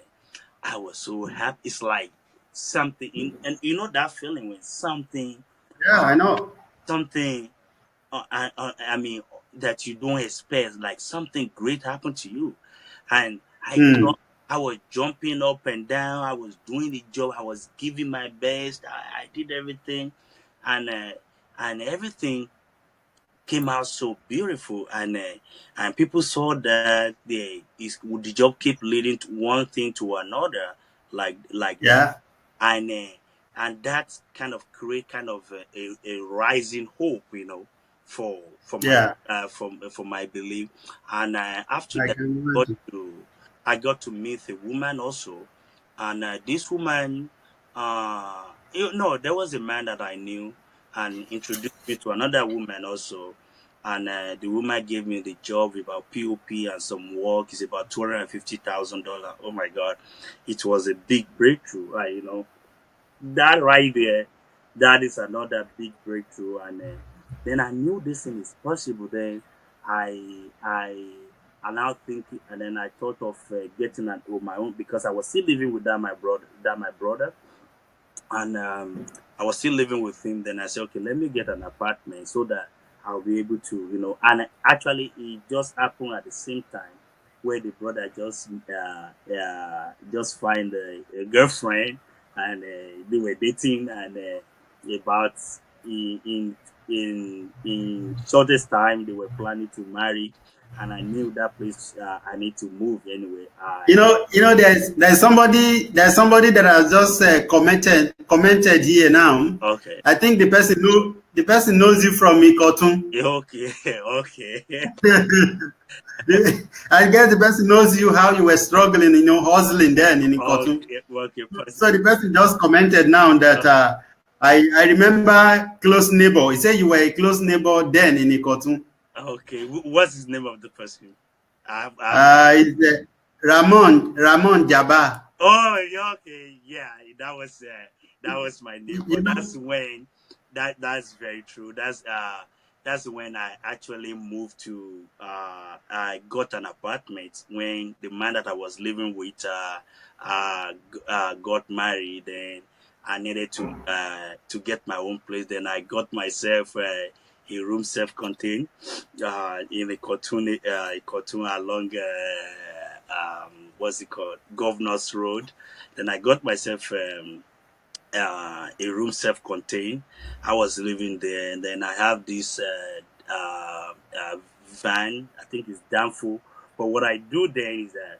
I was so happy. It's like something, and you know that feeling when something, Yeah, uh, I know. something I mean, that you don't expect, like something great happened to you. And Hmm. I was jumping up and down. I was doing the job. I was giving my best. I did everything, and everything came out so beautiful. And people saw that the job keep leading to one thing to another, like that, Yeah. and that kind of create kind of a rising hope, for my Yeah. for my belief. And after I that, can got imagine. to I got to meet a woman also, and this woman, there was a man that I knew and introduced me to another woman also. And the woman gave me the job about POP and some work. It's about $250,000. Oh my God, it was a big breakthrough. That right there, that is another big breakthrough. And then I knew this thing is possible. Then I now thinking, and then I thought of getting my own, because I was still living with that my brother, and I was still living with him. Then I said, okay, let me get an apartment so that I'll be able to, And actually, it just happened at the same time where the brother just find a girlfriend, and they were dating, and about in shortest time they were planning to marry, and I knew that place I need to move anyway. There's somebody that has just commented here now. Okay. I think the person knows you from Ikotun. Okay. Okay. I guess the person knows you how you were struggling, hustling then in Ikotun. Okay, okay, So possible. the person just commented now that Okay, I remember close neighbor. He said you were a close neighbor then in Ikotun. okay. What's his name of the person? I have. It's Ramon Jabba. Oh, yeah, okay, yeah. That was my neighbor. You That's know, when that's very true. That's when I actually moved to. I got an apartment when the man that I was living with got married. Then I needed to get my own place. Then I got myself a room self-contained in a cartoon along what's it called, Governor's Road. Then I got myself a room self-contained. I was living there, and then I have this van. I think it's Danfo. But what I do then is that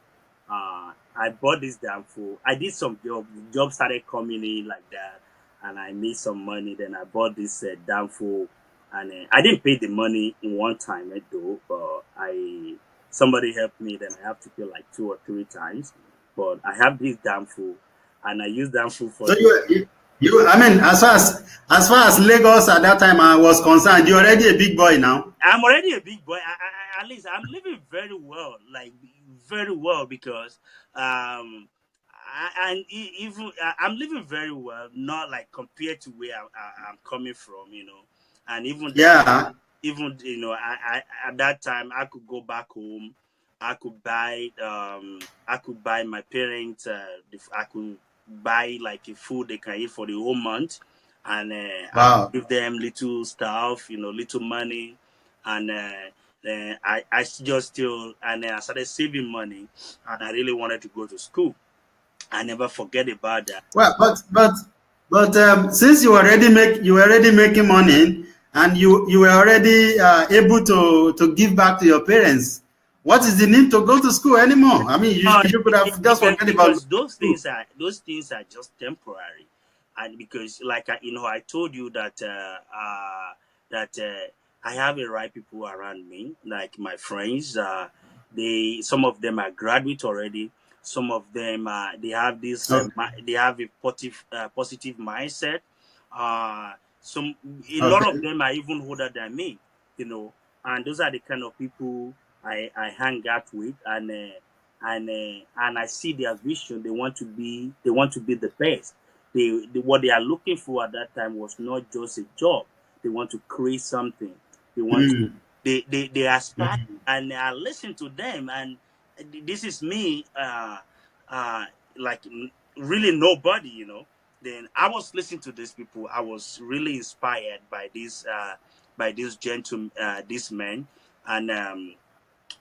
I bought this Danfo. I did some job. The job started coming in like that, and I made some money. Then I bought this Danfo, and I didn't pay the money in one time, though. But somebody helped me. Then I have to pay like 2 or 3 times. But I have this Danfo, and I use Danfo for so this. I mean, as far as Lagos at that time I was concerned, you're already a big boy now. I'm already a big boy. At least I'm living very well, like very well, because even I'm living very well, not like compared to where I'm coming from, and even that, Yeah. at that time I could go back home. I could buy my parents. I could buy like a food they can eat for the whole month, and I Wow. give them little stuff, little money, and I just still, and I started saving money, and I really wanted to go to school. I never forget about that. Well, but since you were already making money, and you were already able to give back to your parents, what is the need to go to school anymore? I mean, you, Uh, you could have just because forget about going those to school. things are just temporary, and because like I told you that I have the right people around me, like my friends. They Some of them are graduate already. Some of them they have this Okay. they have a positive mindset. Some A lot of Okay. them are even older than me, and those are the kind of people. I hang out with, and I see their vision. They want to be the best. What they are looking for at that time was not just a job. They want to create something. They want to Mm. they aspire, and I listen to them, and this is me, uh, like really nobody, Then I was listening to these people. I was really inspired by this gentleman, this man, and and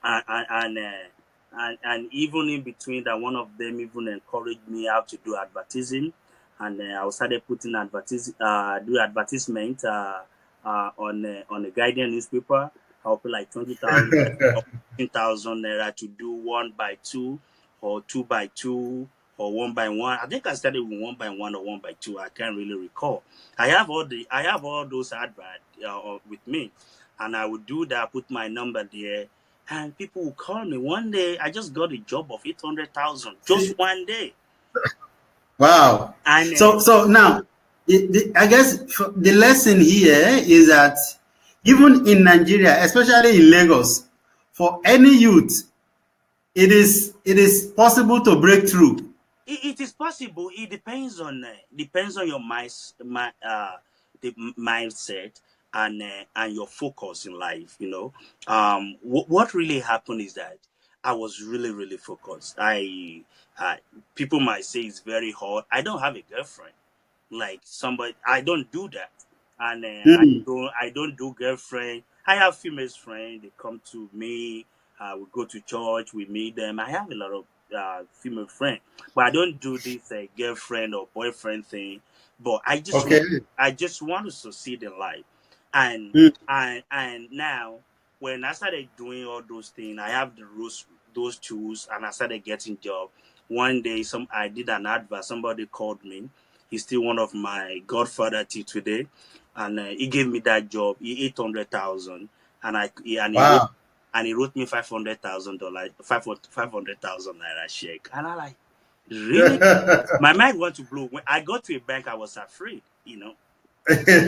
and, uh, and even in between that, one of them even encouraged me how to do advertising, and I started putting do advertisement on a Guardian newspaper. I'll pay like 20,000 or 15,000 naira to do 1 by 2 or 2 by 2 or 1 by 1. I think I started with 1 by 1 or 1 by 2. I can't really recall. I have all those adverts with me, and I would do that. Put my number there, and people will call me. One day, I just got a job of 800,000 just one day, Wow. and So now, I guess the lesson here is that even in Nigeria, especially in Lagos, for any youth, it is possible to break through. it is possible. It depends on your the mindset and your focus in life. What really happened is that I was really really focused. People might say it's very hard. I don't have a girlfriend like somebody. I don't do that, and Mm. I don't do girlfriend. I have female friends. They come to me. We go to church. We meet them. I have a lot of female friends, but I don't do this girlfriend or boyfriend thing. But Okay. I just want to succeed in life, and Mm. now when I started doing all those things, I have those tools, and I started getting job. One day, I did an advert. Somebody called me. He's still one of my godfather till today, and he gave me that job. He 800,000, and Wow. he wrote me $500,000, 500,000 naira check, and I like really. My mind went to blow. When I got to a bank, I was afraid.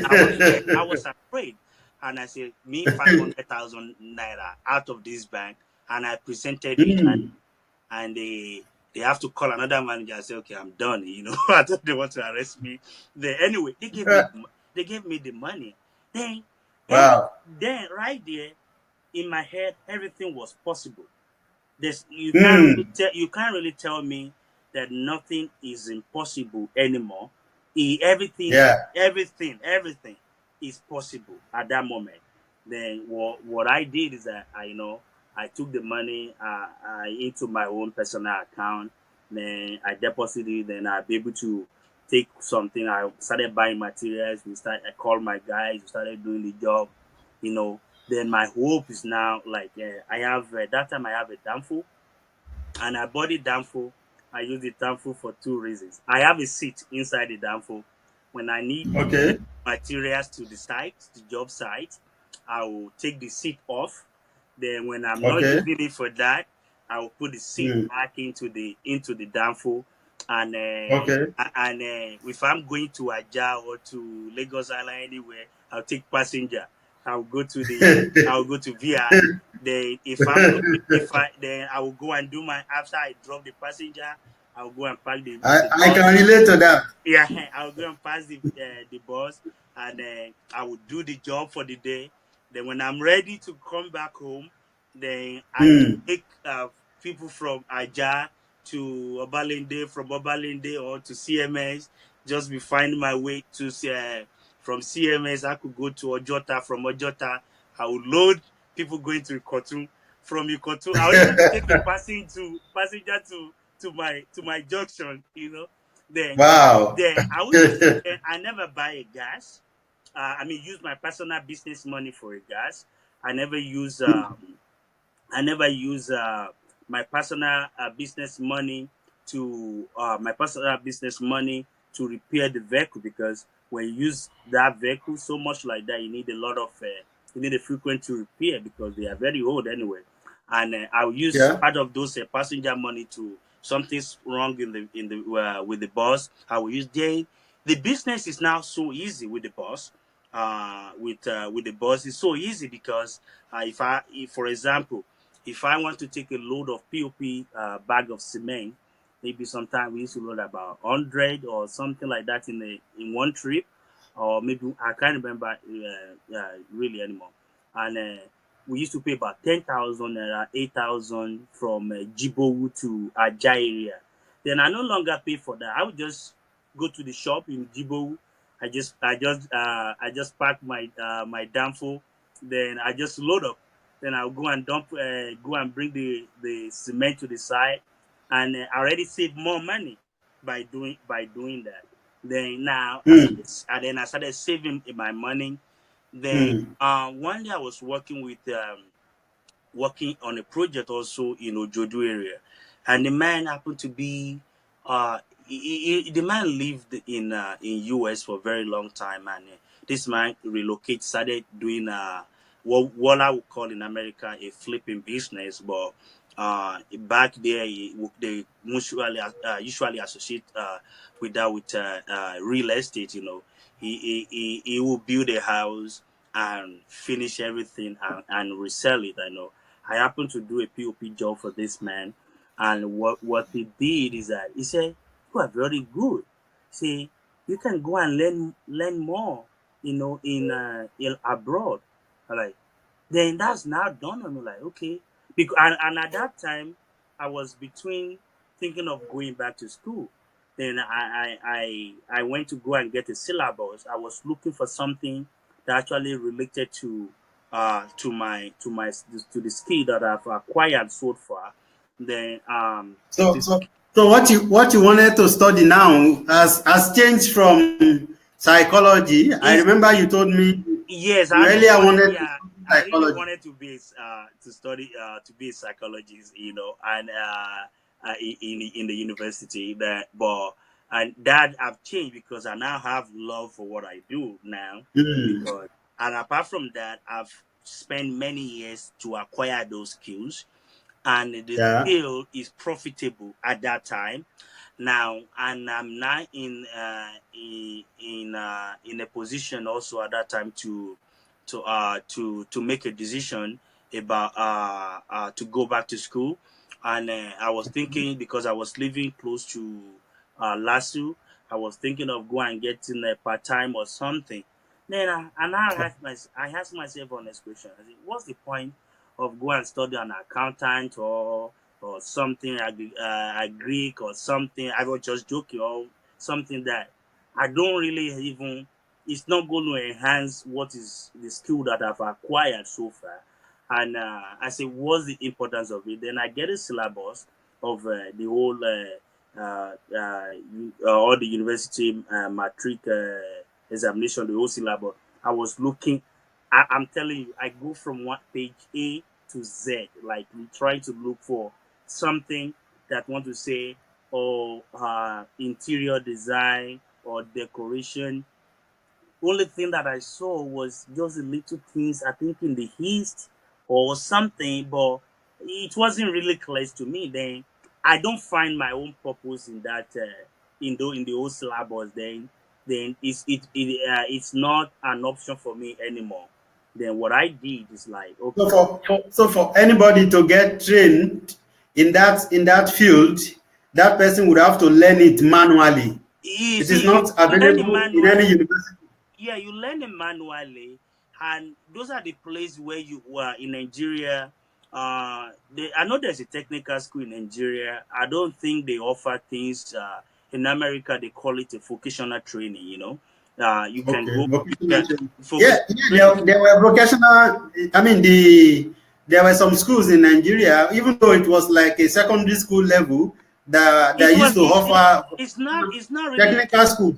I was afraid, and I said, "Me 500,000 naira out of this bank," and I presented it, Mm. and they have to call another manager and say, "Okay, I'm done." I thought they want to arrest me. Anyway, they gave me the money. Then Wow. right there in my head, everything was possible. Mm. You can't really tell me that nothing is impossible anymore. Yeah. Everything is possible at that moment. Then what I did is that I took the money into my own personal account. Then I deposited it. Then I'll be able to take something. I started buying materials. I called my guys. We started doing the job. You know. Then my hope is now like I have that time I have a Danfo, and I bought the Danfo. I use the Danfo for two reasons. I have a seat inside the Danfo. When I need Okay. materials to the job site, I will take the seat off. Then when I'm not Okay. using it for that, I will put the seat Mm. back into the Danfo. And Okay. if I'm going to Ajah or to Lagos Island anywhere, I'll take passenger. I'll go to VI. Then I will go and do my after I drop the passenger, I'll go and park I, the I bus. can relate to that. Yeah, I'll go and pass the bus, and I will do the job for the day. Then when I'm ready to come back home, then I Mm. take people from Aja to Obalende, from Obalende or to CMS. Just be finding my way to from CMS. I could go to Ojota. From Ojota, I will load people going to Ikotu. From Ikotu, I'll even take a passenger to my junction. Then Wow. I will use I never buy a gas. Use my personal business money for a gas. I never use my personal business money to repair the vehicle, because when you use that vehicle so much like that, you need a lot of you need a frequent to repair because they are very old anyway. And I'll use Yeah. part of those passenger money to something's wrong in the with the bus. I will use the business is now so easy with the bus. With the bus, it's so easy because if for example, if I want to take a load of POP bag of cement, maybe sometimes we used to load about 100 or something like that in one trip, or maybe I can't remember really anymore. And we used to pay about 10,000 naira, 8,000 from Jibowu to Ajah area. Then I no longer pay for that. I would just go to the shop in Jibowu. I just pack my Danfo. Then I just load up. Then I'll go and go and bring the cement to the side, and I already save more money by doing that. Then now, I started saving my money. Then one day I was working on a project also in Ojodu area, and the man happened to be uh the man lived in US for a very long time, and this man relocated, started doing what I would call in America a flipping business, but back there they usually associate with that with real estate. He will build a house and finish everything and resell it. I know. I happened to do a POP job for this man, and what he did is that he said, "You are very good. See, you can go and learn more, in abroad." Like, then that's now done on me. Like, okay, because and at that time I was between thinking of going back to school. Then I went to go and get a syllabus. I was looking for something that actually related to the skill that I've acquired so far. Then So, this, so, so what you wanted to study now has changed from psychology. I is remember you told me yes, you I really earlier wanted. wanted to Yeah, study I really psychology. wanted to to study to be a psychologist, and in the university. And that I've changed because I now have love for what I do now. Mm. Because and apart from that, I've spent many years to acquire those skills, and the Yeah. skill is profitable at that time now, and I'm now in a position also at that time to make a decision about to go back to school. And I was thinking, because I was living close to Lasso, I was thinking of going and getting a part-time or something. Then I asked myself on this question. I said, what's the point of going and study an accountant or something Greek or something? I was just joking, or something that I don't really even. It's not going to enhance what is the skill that I've acquired so far. And I say, what's the importance of it? Then I get a syllabus of the whole all the university matric examination, the whole syllabus. I was looking. I'm telling you, I go from one page A to Z, like we try to look for something that want to say, or interior design or decoration. Only thing that I saw was just the little things, I think in the east or something, but it wasn't really clear to me. Then I don't find my own purpose in that in the old syllabus. Then it's not an option for me anymore. Then what I did is like, So okay, for anybody to get trained in that field, that person would have to learn it manually. you It is see, you not learn it available in any manually. university. Yeah, you learn it manually, and those are the places where you were in Nigeria. I know there's a technical school in Nigeria. I don't think they offer things. In America, they call it a vocational training. You can Okay, go. You vocational can training. Yeah, vocational yeah, training. there were vocational. I mean, there were some schools in Nigeria, even though it was like a secondary school level, that It used was. to offer It's not. It's not really. technical school.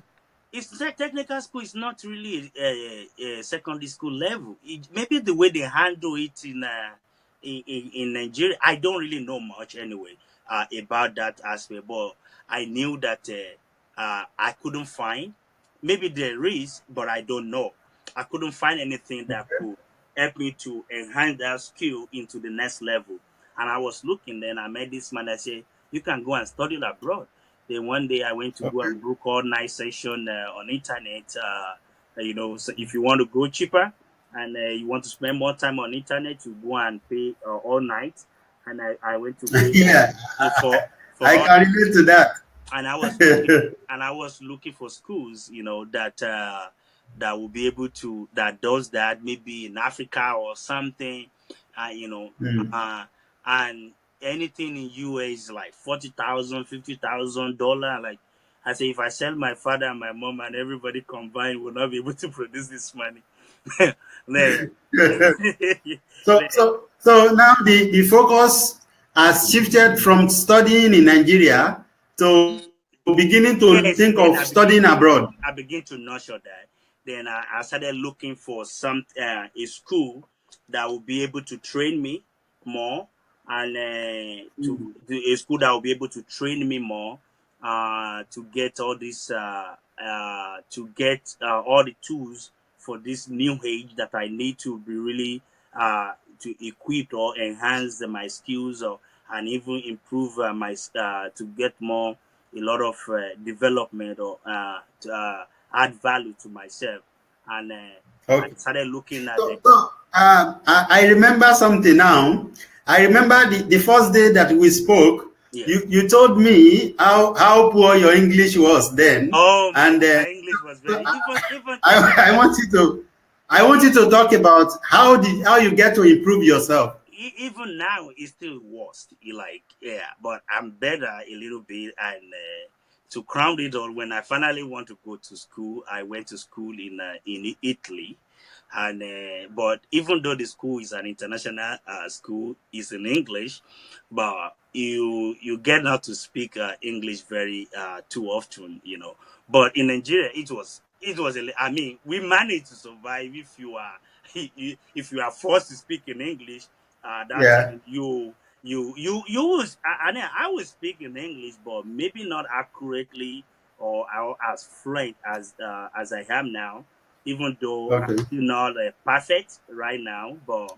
Technical school is not really a secondary school level. Maybe the way they handle it in Nigeria, I don't really know much anyway about that aspect. But I knew that I couldn't find. Maybe there is, but I don't know. I couldn't find anything that could help me to enhance that skill into the next level. And I was looking, then I met this man that said, "You can go and study abroad." Then one day I went to go Okay. and book all night session on internet. So if you want to go cheaper and you want to spend more time on internet, you go and pay all night. and I went to pay for I can relate to that. And I was looking for schools, that that will be able to that does that, maybe in Africa or something, and anything in US like $40,000, $50,000. Like I say, if I sell my father and my mom and everybody combined, will not be able to produce this money. So now the focus has shifted from studying in Nigeria to beginning to think of studying abroad. I began to nurture that. Then I started looking for a school that will be able to train me more, and a school that will be able to train me more, to get all this, to get all the tools for this new age that I need to be really to equip or enhance my skills, and even improve my to get more a lot of development, or to add value to myself. And I started looking at it. I remember something now. I remember the first day that we spoke. Yes. You told me how poor your English was then. Oh, and my English was very even I want you to talk about how you get to improve yourself. Even now, it's still worse. But I'm better a little bit. And to crown it all, when I finally want to go to school, I went to school in Italy. And but even though the school is an international school, it's in English, but you get not to speak English very too often, But in Nigeria, it was we managed to survive if you are forced to speak in English. You I will speak in English, but maybe not accurately or as fluent as I am now. Even though I'm still not perfect right now, but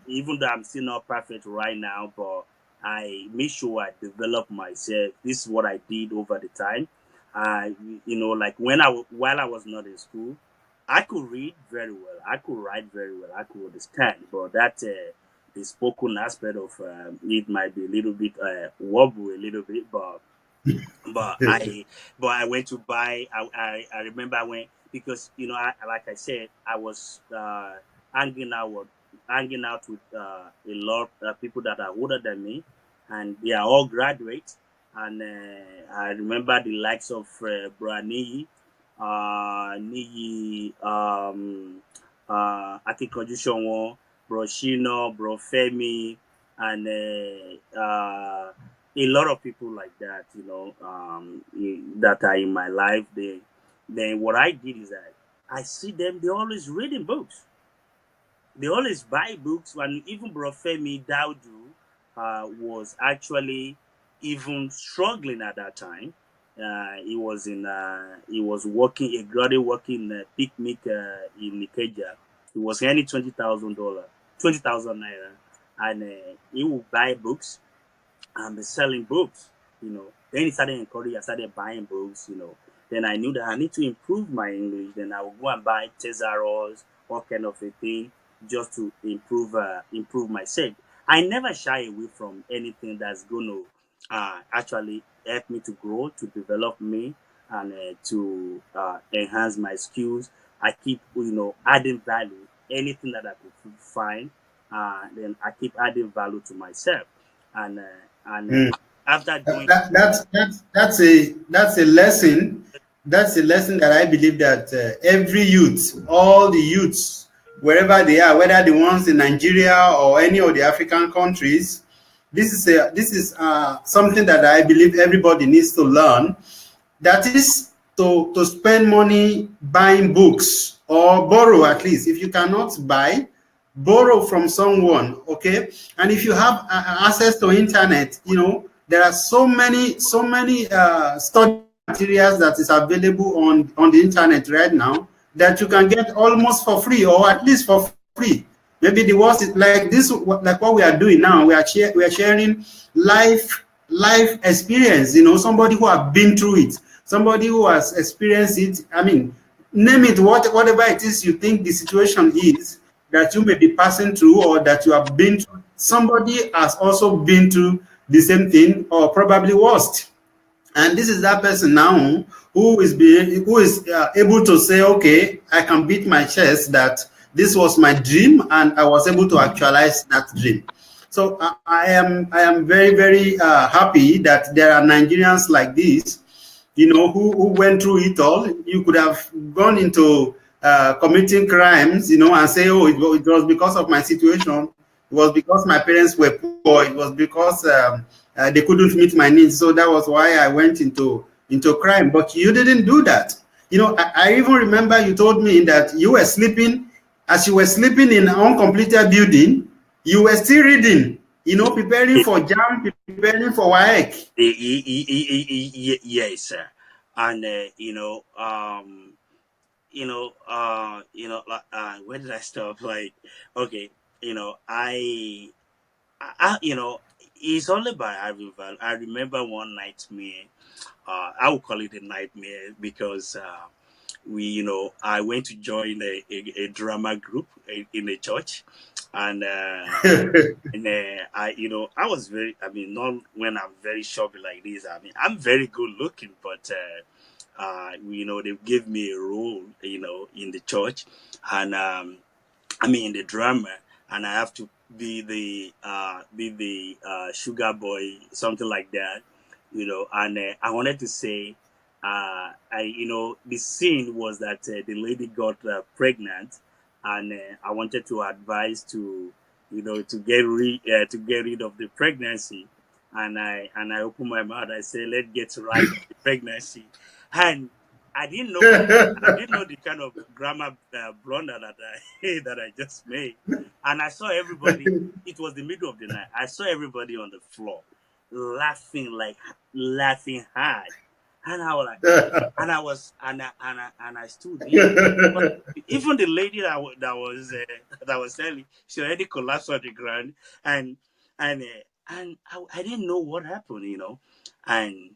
even though I'm still not perfect right now, but I make sure I develop myself. This is what I did over the time. Like while I was not in school, I could read very well, I could write very well, I could understand, but that the spoken aspect of it might be a little bit wobble a little bit, but I went to buy. I remember when. Because like I said, I was hanging out with a lot of people that are older than me, and they are all graduates. And I remember the likes of Bro Niyi, Akikojushonwo, Bro Shino, Bro Femi, and a lot of people like that, that are in my life. Then what I did is that I see them, they're always reading books. They always buy books. And even Bro Femi Daudu was actually even struggling at that time. He was working, a graduate working in Picnic in Nikeja. He was earning $20,000 naira. And he would buy books and be selling books, Then he started encouraging, I started buying books, Then I knew that I need to improve my English. Then I would go and buy thesaurus, all kind of a thing, just to improve myself. I never shy away from anything that's going to actually help me to grow, to develop me, and to enhance my skills. I keep, adding value. Anything that I could find, then I keep adding value to myself. And after doing that's a lesson. That's a lesson that I believe that every youth, all the youths, wherever they are, whether the ones in Nigeria or any of the African countries, this is something that I believe everybody needs to learn. That is to spend money buying books or borrow, at least. If you cannot buy, borrow from someone, okay? And if you have access to internet, there are so many study materials that is available on the internet right now that you can get almost for free, or at least for free. Maybe the worst is like this, like what we are doing now. We are sharing life experience. Somebody who have been through it, somebody who has experienced it. I mean, name it, whatever it is you think the situation is that you may be passing through or that you have been somebody has also been through the same thing or probably worst. And this is that person now who is able to say, okay, I can beat my chest that this was my dream and I was able to actualize that dream. So I am very, very happy that there are Nigerians like this, who went through it all. You could have gone into committing crimes, and say, oh, it was because of my situation. It was because my parents were poor. It was because they couldn't meet my needs. So that was why I went into crime. But you didn't do that. I even remember you told me that you were sleeping, as you were sleeping in an uncompleted building, you were still reading, preparing for JAM, preparing for WAEC. Yes, sir. And where did I stop? Like, okay, it's only by arrival. I remember one nightmare. I would call it a nightmare because I went to join a drama group in a church, and I was very. I mean, not when I'm very chubby like this. I mean, I'm very good looking, but they gave me a role, in the church, and in the drama, and I have to be the sugar boy, something like that, And I wanted to say, the scene was that the lady got pregnant, and I wanted to advise to get rid of the pregnancy, and I opened my mouth. I said, let's get right of the pregnancy, and I didn't know the kind of grammar blunder that I that I just made, and I saw everybody. It was the middle of the night. I saw everybody on the floor laughing hard, and I was like, and I stood here. But even the lady that was selling, she already collapsed on the ground, and I didn't know what happened, and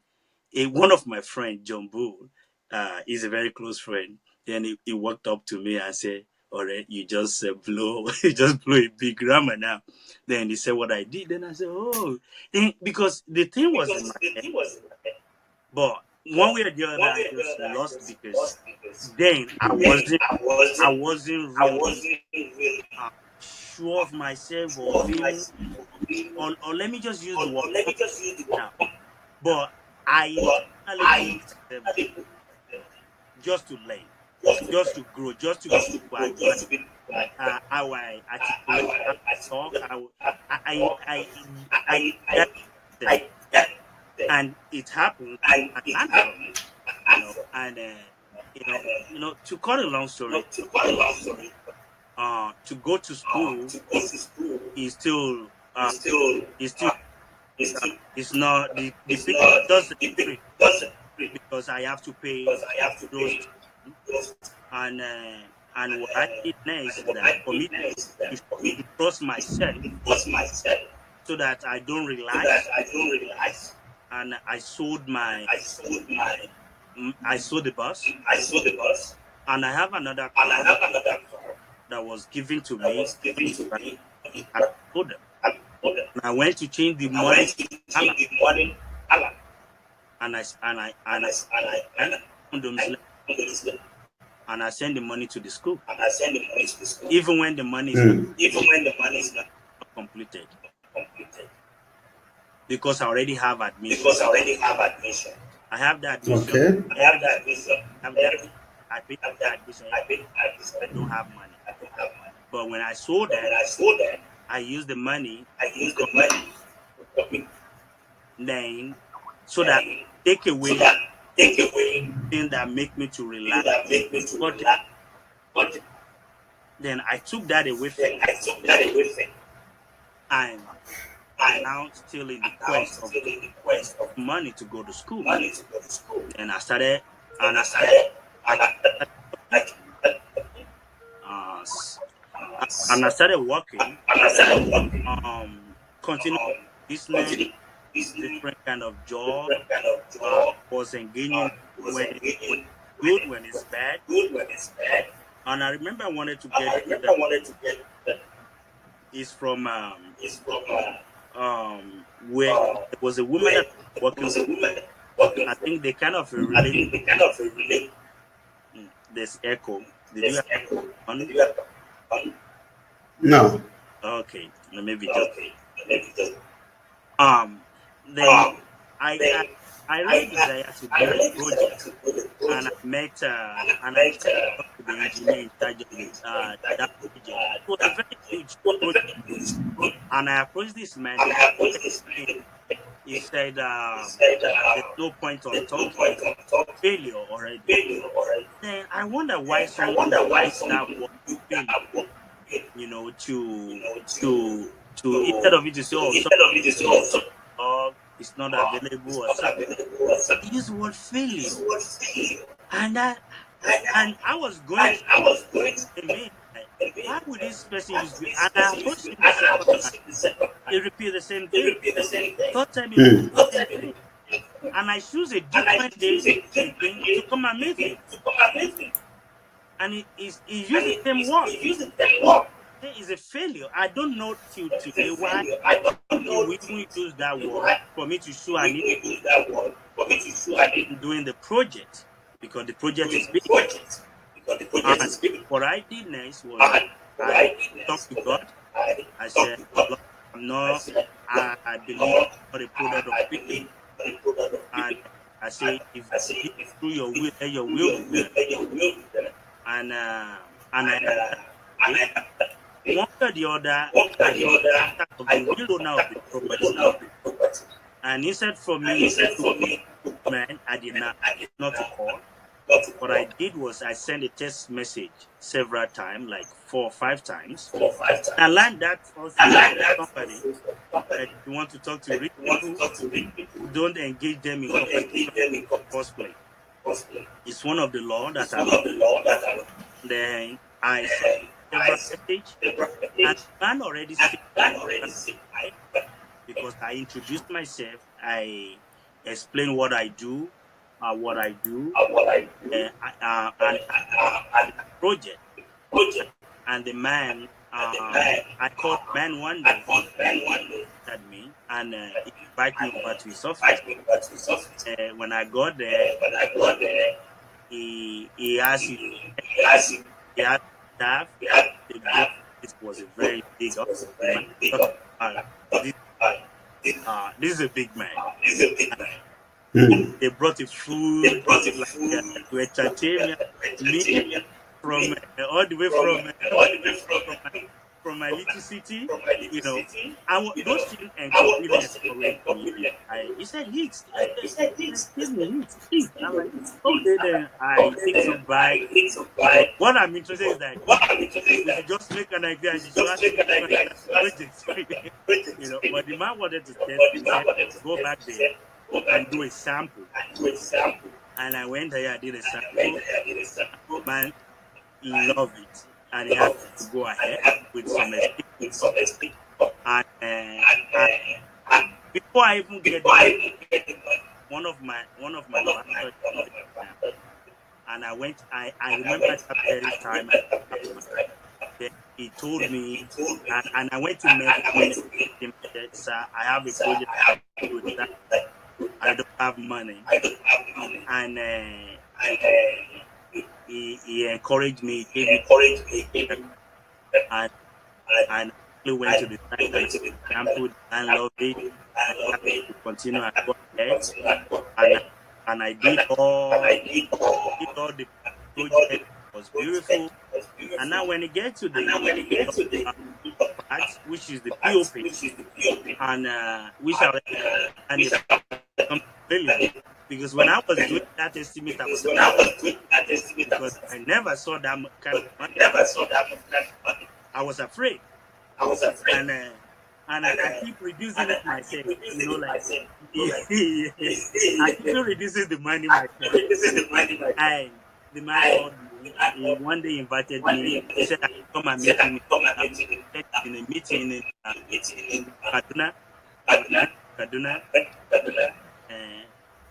one of my friends, John Bull, is a very close friend. Then he walked up to me and said, "All right, you just blow, you just blow a big grammar now." Then he said what I did. Then I said, "Oh," then because the thing was in my head, but one way or the other, I just lost because then I wasn't really sure of myself or feeling, or let me just use the word now. But I intentionally put just to learn, just to grow, just to be how I articulate, how I talk, and it happened naturally, and to cut a long story, to go to school is still it's not the picture doesn't because I have to pay those, and what I did next is that for me to trust myself so that I don't relax, and I sold the bus, and I have another car that was given to me. I sold them. And I went to change the money, and I send the money to the school. Even when the money is not completed, because I already have admission. I have that admission. Okay. I paid that admission. I don't have money. But when I sold that, I used the money. Then, so that take away things that make me to relax. But then I took that away from me. And I'm now still in the quest of money to go to school. And I started, working, continuing business, different kind of job. Was engaging when it's good, when it's bad. And I remember I wanted to get is from where there was a woman that was working. I think they kind of relate. There's echo. Did you have on? No. Okay, maybe just then I really desire to do a project, and I talked to the engineer in charge of that project. It was a very huge project, and I approached this man. He said, "There's no point on talking, failure already." Then I wonder why someone use that word failure, you know, to instead of it to say, "Oh, it's not available," or something. He used the word failure, and I was going to me. Why would this person use it? And I approached him the second time. He repeated the same thing. Third time he repeated the same thing. And I choose a different day again to come and meet him. And he used the same word. It's a failure. I don't know till today why he will even use that word for me to show I need doing the project, because the project is big. And what I did next was I talked to God. I said, "Lord, I believe not a product of faith." And I say, if through your will, let your will be done. And one or the other, of the will owner of the property. And he said for me, man, I did not to call. What I did was I sent a text message several times, like 4 or 5 times. I learned that also somebody that you want to talk to rich people, don't engage them in competition in the first place. It's one of the laws that I love. Then I sent several message, and man already see because I introduced myself. I explained what I do, and project. And the man, I called man one day at me, and he invited me over to his office. When I got there, he asked staff. This was a very big office. This is a big man. They brought the food, to entertain me from all the way from my little city, you know. Those things encouraged me. He said, "Hicks." I said, "Excuse me, Hicks." I'm like, "Okay, then I take some bite." What I'm interested is that we should just make an idea and you should ask you know. But the man wanted to test me, said, "Go back there and do a sample." And I went there, I did a sample. Man loved it, and he had to go ahead with some experience. And before I even get there, one of my masters, and I went. I remember that very time. He told me, and I went to meet him. "Sir, I have a project with that. I don't have money," and he encouraged me, gave me, and I went to the site and sampled and loved it. To continue and go ahead, and I did all the project. It was beautiful. And now when you get to the part, which is the POP, and which I brilliant, because when I was doing that estimate, because I never saw that kind of money. I was afraid. And I keep reducing it myself. You know, like I keep reducing the money myself. And the man called me. He one day invited me. He said, "I come and meet me in a meeting in Kaduna."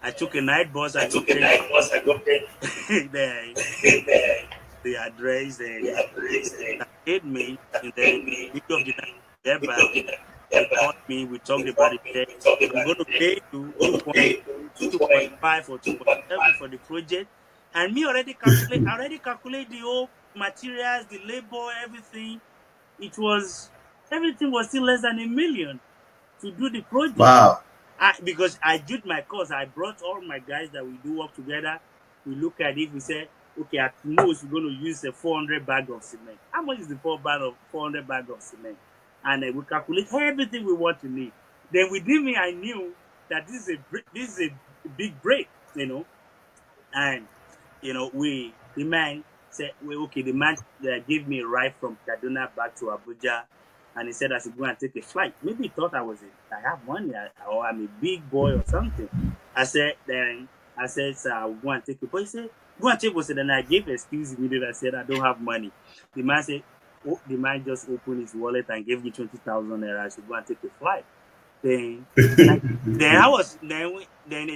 I took a night bus. I took the address. They paid me in the middle of the night. whereby they called me, we talked about it. I'm going to pay you 2.5 or 2.7 for the project. And me already calculate the whole materials, the labor, everything. Everything was still less than $1 million to do the project. Wow. Because I did my course, I brought all my guys that we do work together. We look at it, we say, okay, at most we're going to use a 400 bag of cement. How much is the 400 bag of cement? And we calculate everything we want to need. Then within me, I knew that this is a big break, and the man said, well, okay, the man gave me a ride from Kaduna back to Abuja, and he said I should go and take a flight. Maybe he thought I have money, or I'm a big boy or something. I said, sir, I'll go and take it. But he said, go and take it. So then I gave an excuse immediately. I said, I don't have money. The man said, the man just opened his wallet and gave me 20,000 naira. I should go and take a flight. Then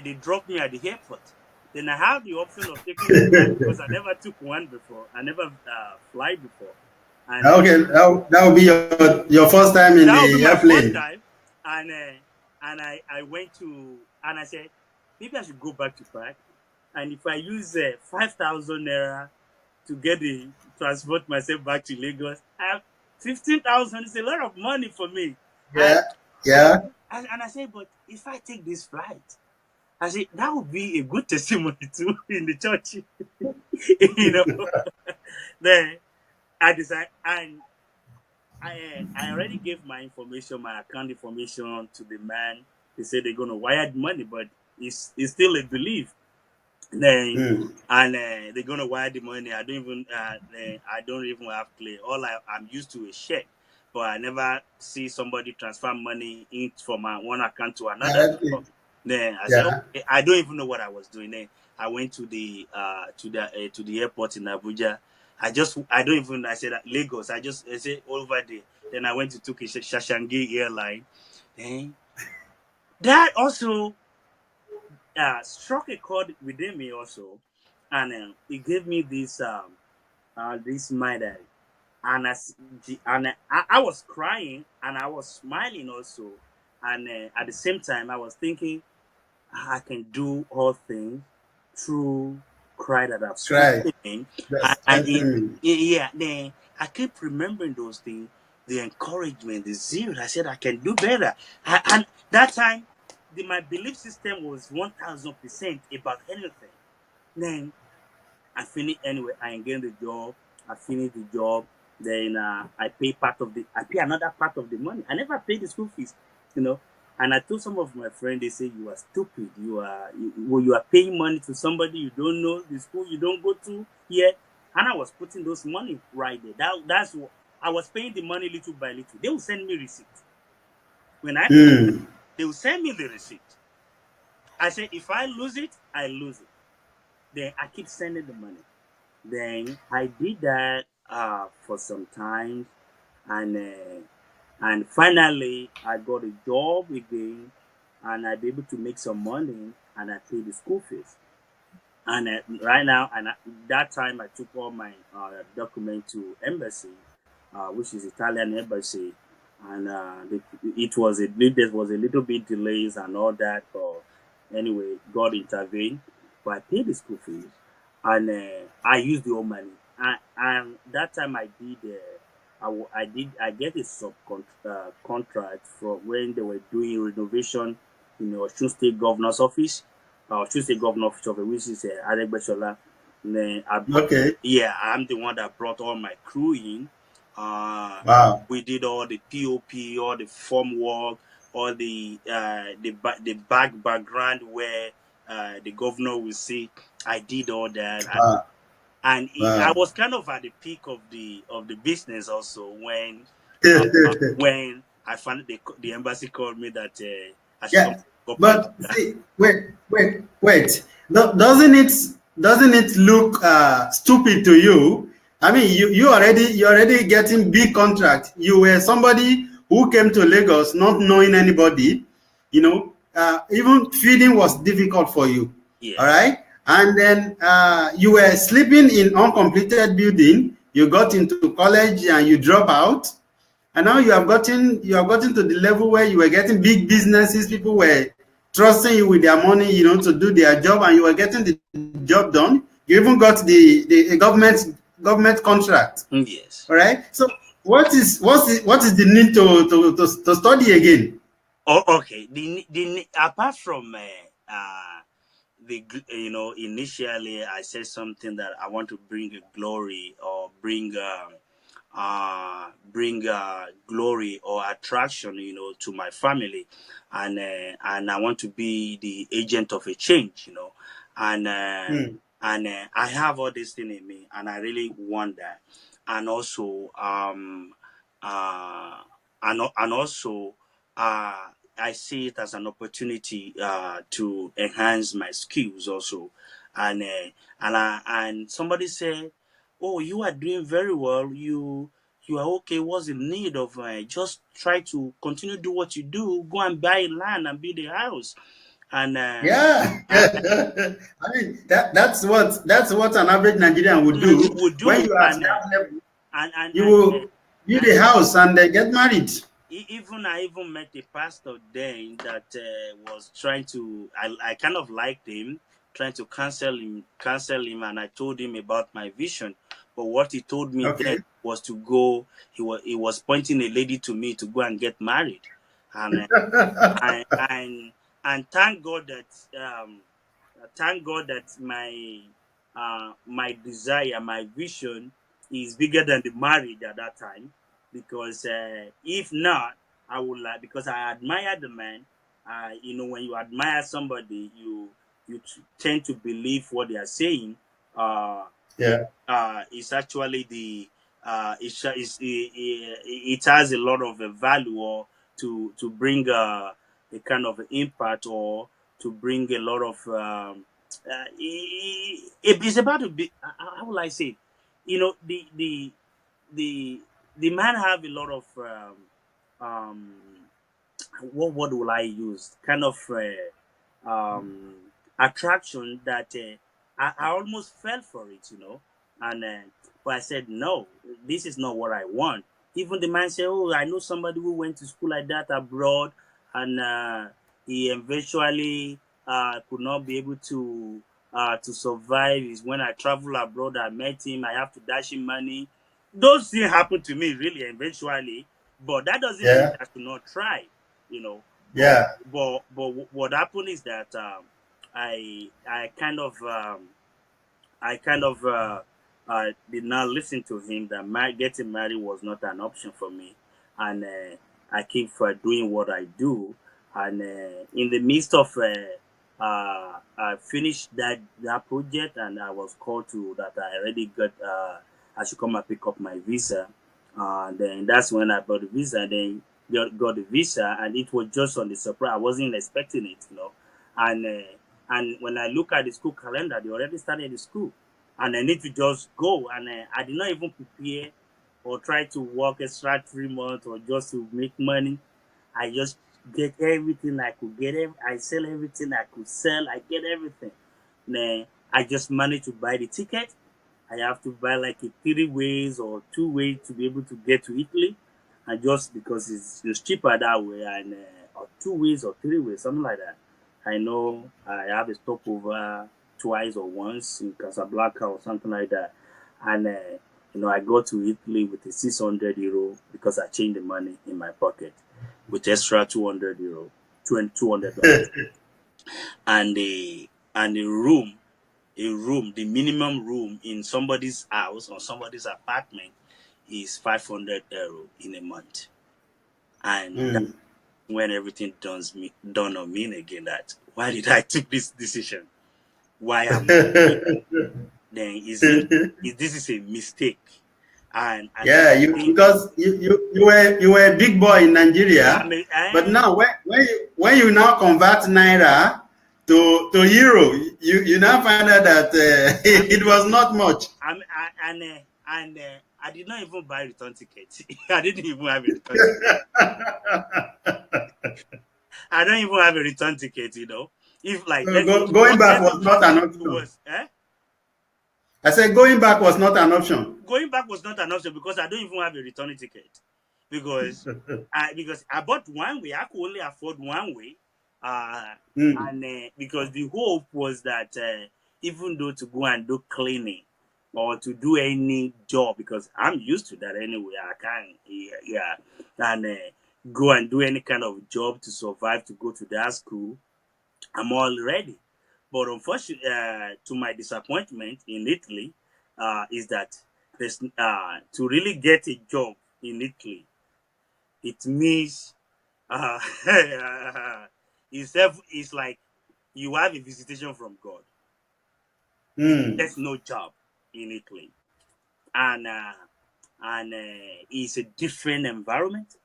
they dropped me at the airport. Then I have the option of taking a flight because I never took one before. I never fly before. And okay, that will be your first time in the airplane. First time, and I went to, and I said, maybe I should go back to park. And if I use 5,000 naira to transport myself back to Lagos, I have 15,000. It's a lot of money for me. Yeah. And I said, but if I take this flight, I said, that would be a good testimony too in the church. Then I decided, and I already gave my information, my account information to the man. They said they're going to wire the money, but it's still a belief. Then and they're going to wire the money. I don't even have clear. I'm used to a check, but I never see somebody transfer money from one account to another. Then I said, okay, I don't even know what I was doing. Then I went to the airport in Abuja. I said Lagos. I said over there. Then I went to took a Shashangi airline. Then that also struck a chord within me also, and it gave me this mind, and I was crying and I was smiling also, and at the same time I was thinking, I can do all things through Christ that I've spoken. Then I keep remembering those things, the encouragement, the zeal. I said I can do better. And that time, my belief system was 1,000% about anything. Then I finished anyway. I engaged the job. I finished the job. Then I pay another part of the money. I never paid the school fees, And I told some of my friends, they say, you are stupid. You are paying money to somebody you don't know, the school you don't go to here. And I was putting those money right there. That's what I was paying the money little by little. They will send me receipt. When I pay, they will send me the receipt. I said, if I lose it, I lose it. Then I keep sending the money. Then I did that for some time, and finally, I got a job again, and I be able to make some money, and I paid the school fees. And right now, that time, I took all my documents to embassy, which is Italian embassy, and there was a little bit delays and all that. But anyway, God intervened, but I paid the school fees, and I used the whole money. And that time, I get a contract from when they were doing renovation in the Osun State Governor's office, Osun State Governor's office, which is Aregbesola. Okay. Yeah, I'm the one that brought all my crew in. Wow. We did all the POP, all the form work, all the background where the governor will see. I did all that. Wow. And I was kind of at the peak of the business also when I found the embassy called me that I should come. But see, wait. Doesn't it look stupid to you? I mean, you're already getting big contract. You were somebody who came to Lagos not knowing anybody. Even feeding was difficult for you. Yeah. All right. And then you were sleeping in uncompleted building. You got into college and you drop out. And now you have gotten to the level where you were getting big businesses. People were trusting you with their money, you know, to do their job, and you were getting the job done. You even got the government contract. Yes. All right. So what is the need to study again? Oh, okay. The apart from initially I said something that I want to bring a glory or bring glory or attraction, you know, to my family, and I want to be the agent of a change, you know, and I have all this thing in me, and I really want that, and also and also I see it as an opportunity to enhance my skills also, and somebody said, "Oh, you are doing very well. You are okay. What's the need of just try to continue do what you do? Go and buy land and build a house." And Yeah, I mean that's what an average Nigerian would do would when do, you are at that level. You and will build a house and get married. I even met a pastor then that was trying to. I kind of liked him, trying to cancel him, and I told him about my vision. But what he told me Okay. then was to go. He was pointing a lady to me to go and get married, and and thank God that my desire, my vision is bigger than the marriage at that time, because if not, I would like, because I admire the man. When you admire somebody, you tend to believe what they are saying. It, Yeah. it's actually it has a lot of value, or to bring a kind of impact, or to bring a lot of it's about to be, how will I say it? The man have a lot of what word will I use? Kind of attraction that I almost fell for it, and but I said no, this is not what I want. Even the man said, "Oh, I know somebody who went to school like that abroad, and he eventually could not be able to survive. Is when I travel abroad, I met him. I have to dash him money. Those things happen to me really eventually, but that doesn't mean Yeah. I should not try, you know. But Yeah. what happened is that I kind of did not listen to him. That getting married was not an option for me, and I keep doing what I do. And in the midst of I finished that project, and I was called to that I already got. I should come and pick up my visa. Then that's when I bought the visa. Then got the visa, and it was just on the surprise. I wasn't expecting it, and. And when I look at the school calendar, they already started the school, and I need to just go. And I did not even prepare or try to work extra 3 months or just to make money. I just get everything I could get. I sell everything I could sell. I get everything. Then I just managed to buy the ticket. I have to buy like a 3 ways or 2 ways to be able to get to Italy, and just because it's cheaper that way, and or 2 ways or 3 ways, something like that. I know I have a stopover twice or once in Casablanca or something like that, and I go to Italy with a 600 euro because I changed the money in my pocket with extra 200 euro, $200, and the minimum room in somebody's house or somebody's apartment is 500 euro in a month, and that's when everything dawned on me again that why did I take this decision? Why am I? Then this is a mistake, and Yeah, because you were a big boy in Nigeria, but now when you now convert naira to euro, you now find out that it was not much. I did not even buy return tickets. I didn't even have a return ticket. I don't even have a return ticket. If like So going back was not an option. I said going back was not an option. Going back was not an option because I don't even have a return ticket. because I bought one way. I could only afford one way, and because the hope was that even though to go and do cleaning or to do any job, because I'm used to that anyway. I can, yeah, and go and do any kind of job to survive to go to that school. I'm all ready. But unfortunately, to my disappointment in Italy, is that there's to really get a job in Italy, it means uh, it's like you have a visitation from God. There's no job in Italy, and it's a different environment.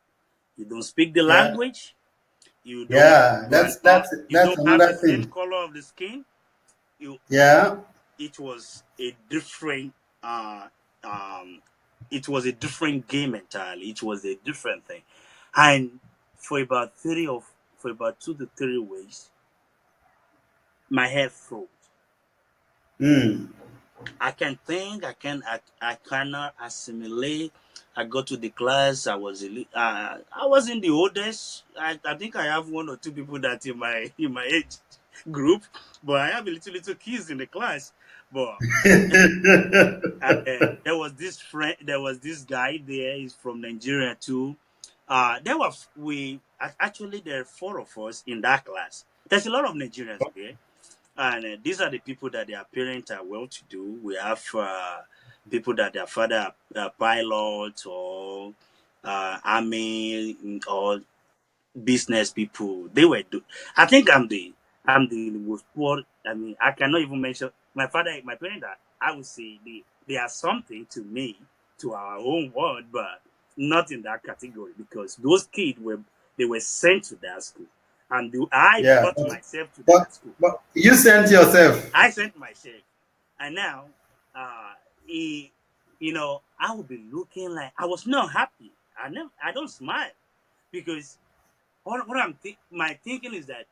You don't speak the Yeah, language. You don't yeah. you are That's not that's you that's don't have another the same thing. color of the skin. You Yeah. it was a different uh um it was a different game entirely. It was a different thing. And for about for about 2 to 3 weeks, my head froze. Mm. I can think, I cannot assimilate. I go to the class. I wasn't the oldest. I think I have one or two people that in my age group, but I have a little kids in the class. But there was this friend, there was this guy there. He's from Nigeria too. There were we actually there are four of us in that class. There's a lot of Nigerians there, and these are the people that their parents are well to do. We have people that their father are pilots or army or business people. They were. I think I'm the most poor. I mean, I cannot even mention my father. My parents are. I would say they are something to me, to our own world, but not in that category because those kids were sent to that school, and I Yeah. brought myself to But that school. but you sent yourself. I sent myself, and now, he, I would be looking like I was not happy. I don't smile because what my thinking is that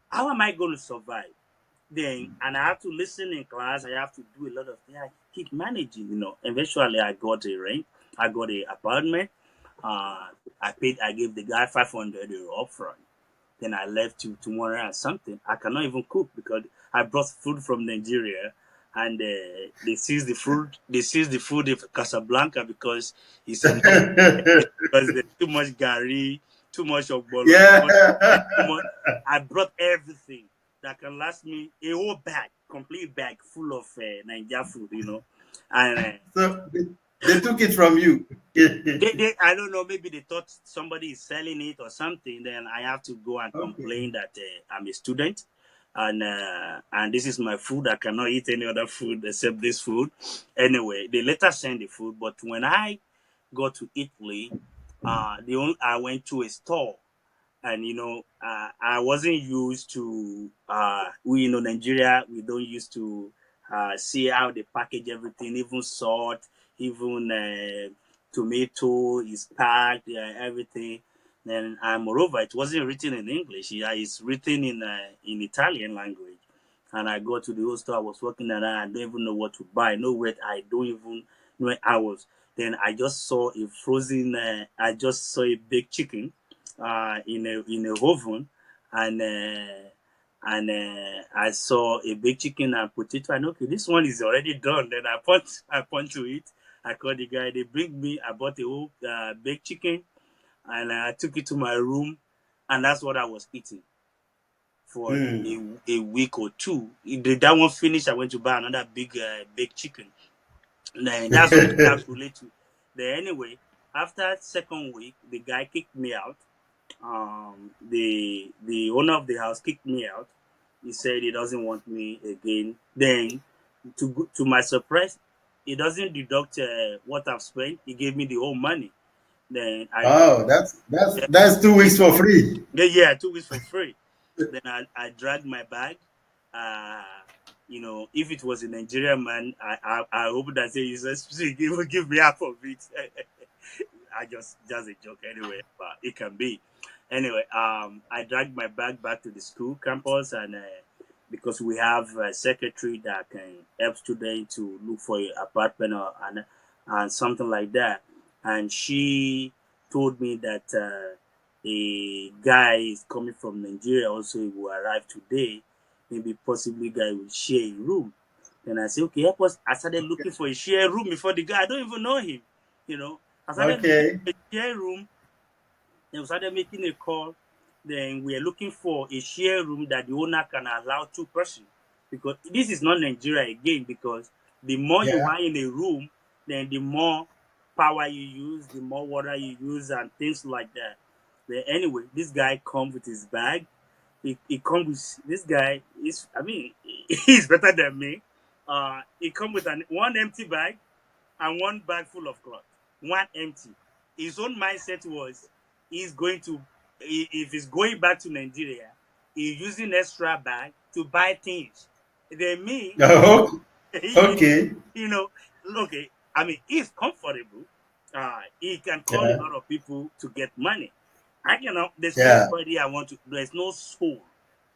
how am I going to survive? Then, and I have to listen in class. I have to do a lot of things. I keep managing. Eventually, I got a rent. I got a apartment. I paid. I gave the guy 500 euro upfront. Then I left to tomorrow and something. I cannot even cook because I brought food from Nigeria, and they seized the food. They seized the food in Casablanca because it's enough. Because there's too much gari, too much ogbolo, Yeah. too much. I brought everything that can last me a whole bag, complete bag full of Nigeria food, and So they took it from you. I don't know, maybe they thought somebody is selling it or something. Then I have to go and Okay. complain that I'm a student, and this is my food. I cannot eat any other food except this food. Anyway, they later send the food, but when I got to Italy, I went to a store, and I wasn't used to Nigeria. We don't used to see how they package everything, even salt, even tomato is packed, everything. Then moreover, it wasn't written in English. Yeah, it's written in Italian language. And I go to the old store. I was working at that. I don't even know what to buy. No wait, I don't even know where I was. Then I just saw a frozen. I just saw a baked chicken in a oven, and I saw a baked chicken and potato. And okay, this one is already done. Then I point to it. I called the guy. They bring me. I bought a whole baked chicken, and I took it to my room, and that's what I was eating for Mm. a week or two. That one finished, I went to buy another big baked chicken. And then that's something I have to relate to. Then anyway, after second week, the guy kicked me out. The owner of the house kicked me out. He said he doesn't want me again. Then, to my surprise, he doesn't deduct what I've spent. He gave me the whole money. Then Oh, that's 2 weeks for free. yeah, 2 weeks for free. Then I dragged my bag. Uh, if it was a Nigerian man, I hope that he says he will give me half of it. I just a joke anyway, but it can be. Anyway, I dragged my bag back to the school campus, and because we have a secretary that can help students to look for an apartment and something like that, and she told me that a guy is coming from Nigeria. Also, he will arrive today. Maybe possibly guy will share a room. Then I said, okay, help us. I started looking for a share room before the guy. I don't even know him. I started looking Okay. for a share room. Then we started making a call. Then we are looking for a share room that the owner can allow 2 persons. Because this is not Nigeria again, because the more you Yeah. are in a room, then the more power you use, the more water you use, and things like that. Then anyway, this guy comes with his bag. He comes with this guy is I mean he's better than me. He comes with one empty bag and one bag full of cloth. One empty. His own mindset was he's going to if he's going back to Nigeria, he's using extra bag to buy things. Then me, Oh, you okay. you know, okay. I mean, he's comfortable. He can call a Yeah. lot of people to get money. I cannot. There's Yeah. nobody I want to. There's no soul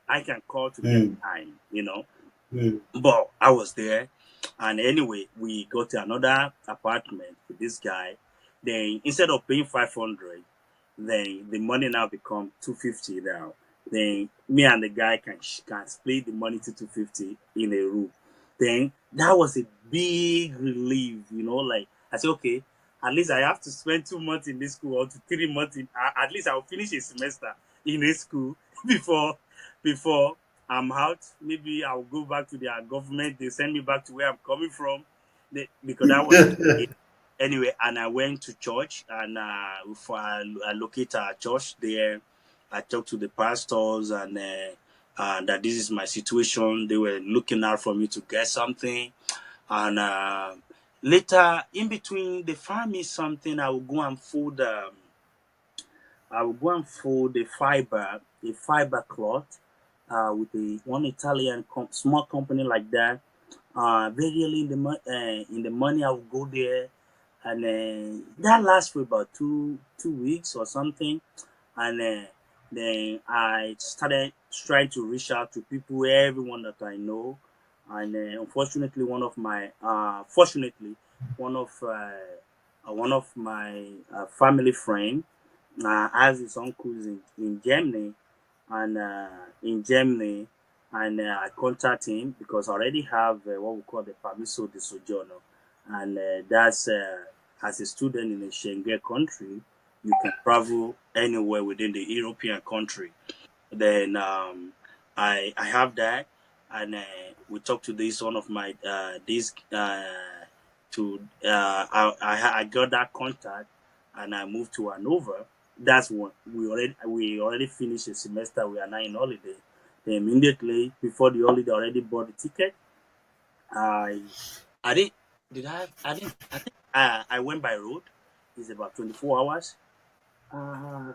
I can call to get Mm. time. Mm. But I was there, and anyway, we got to another apartment with this guy. Then instead of paying 500, then the money now become 250 now. Then me and the guy can split the money to 250 in a room. Then that was a big relief. Like I said, okay, at least I have to spend 2 months in this school or to 3 months at least I'll finish a semester in a school before I'm out. Maybe I'll go back to their government. They send me back to where I'm coming from. Because that was it. Anyway, and I went to church, and I located a church there. I talked to the pastors, and that this is my situation. They were looking out for me to get something. And later, in between, they found me something. I will go and fold a fiber cloth, with one Italian small company like that. Very early in the morning, I will go there, and that lasts for about two weeks or something. And then I started trying to reach out to people, everyone that I know. And unfortunately, fortunately, one of my family friend has his uncles in Germany, and I contact him because I already have what we call the permiso de soggiorno, and that's as a student in a Schengen country, you can travel anywhere within the European country. Then I have that, and we talked to this one of my this to I got that contact, and I moved to Hanover. That's one we already finished a semester. We are now in holiday. Then immediately before the holiday, I already bought the ticket. I I did I think I went by road. It's about 24 hours. Uh,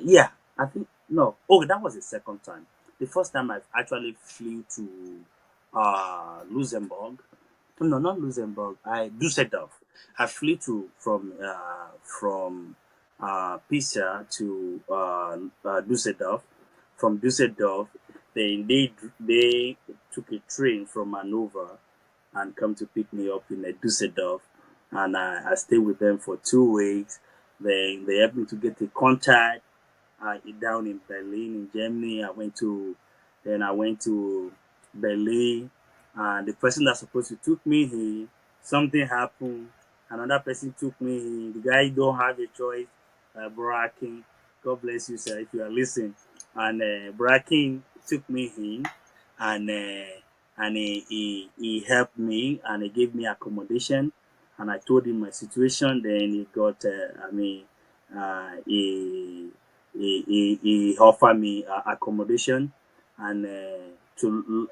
yeah, I think no. Oh, that was the second time. The first time I actually flew to Luxembourg. No, not Luxembourg. Dusseldorf. I flew from Pisa to Dusseldorf. From Dusseldorf, they took a train from Hanover and come to pick me up in Dusseldorf, and I stayed with them for 2 weeks. Then they helped me to get a contact down in Berlin, in Germany. I went to Berlin, and the person that supposed to took me here, something happened. Another person took me here. The guy don't have a choice. Bracken, God bless you, sir, if you are listening. And Bracken took me in, and he helped me, and he gave me accommodation, and I told him my situation. Then he got, he offered me accommodation, and to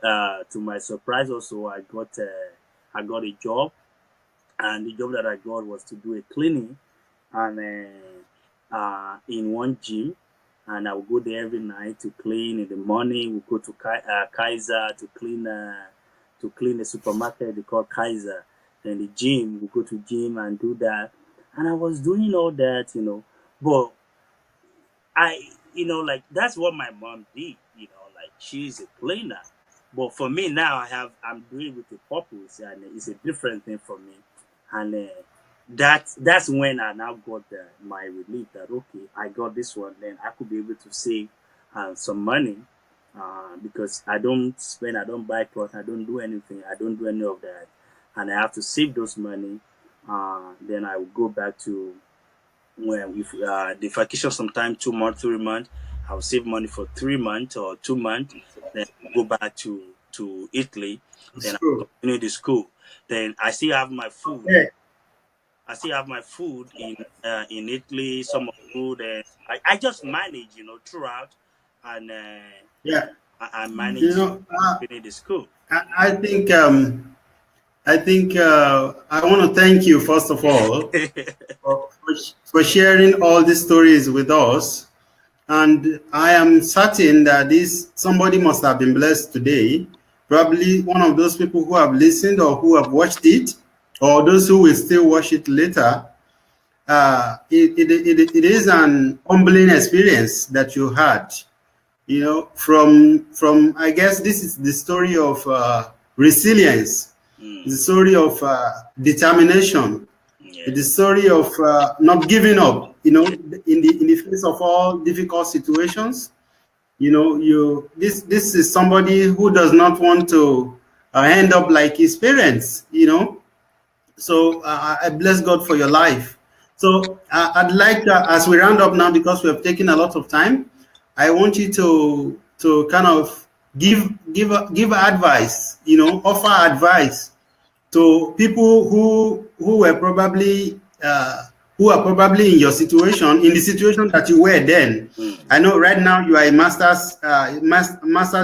my surprise, also I got a job, and the job that I got was to do a cleaning, and in one gym, and I would go there every night to clean. In the morning, we go to Kaiser to clean the supermarket they call Kaiser. Then the gym, we go to gym and do that. And I was doing all that. But like that's what my mom did. Like she's a cleaner. But for me now, I'm doing with a purpose, and it's a different thing for me. And that's when I now got my relief that okay, I got this one. Then I could be able to save some money because I don't spend, I don't buy clothes, I don't do anything, I don't do any of that, and I have to save those money. Then I will go back to when if the vacation sometime 2 months, 3 months, I'll save money for 3 months or 2 months, then go back to Italy, then I School. continue the school. Then I still have my food. Okay. I still have my food in Italy, some of food, and I just manage, throughout, and Yeah. I You manage know, finish the school. I think I want to thank you first of all for sharing all these stories with us. And I am certain that this somebody must have been blessed today. Probably one of those people who have listened or who have watched it, or those who will still watch it later. It is an humbling experience that you had. You know, from I guess this is the story of resilience, the story of determination, Yeah. the story of not giving up, you know, in the face of all difficult situations. You know, this is somebody who does not want to end up like his parents, you know. So I bless God for your life. So I'd like as we round up now, because we have taken a lot of time, I want you to kind of give advice, you know, offer advice to people who were probably who are probably in your situation, in the situation that you were then. I know right now you are a master's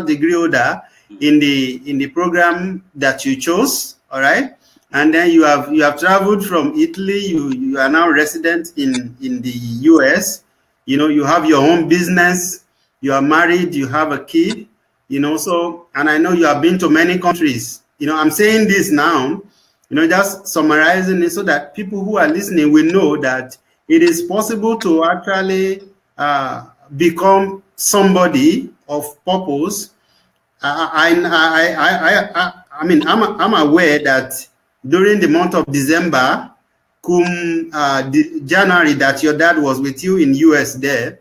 degree holder in the program that you chose. All right, and then you have traveled from Italy. You are now resident in the US. You know, you have your own business. You are married. You have a kid. You know, so, and I know you have been to many countries. You know, I'm saying this now, you know, just summarizing it so that people who are listening will know that it is possible to actually become somebody of purpose. I mean, I'm aware that during the month of December, January, that your dad was with you in US there.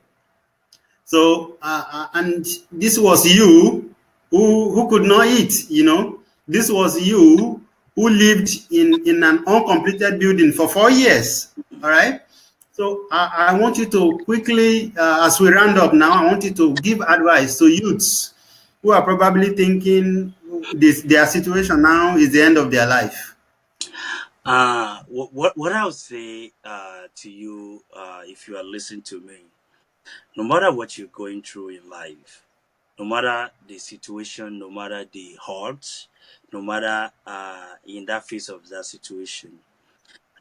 So, and this was you who could not eat, you know. This was you who lived in an uncompleted building for 4 years, all right? So I want you to quickly, as we round up now, I want you to give advice to youths who are probably thinking their situation now is the end of their life. What I would say to you, if you are listening to me, no matter what you're going through in life, no matter the situation, no matter the odds, no matter in that face of that situation,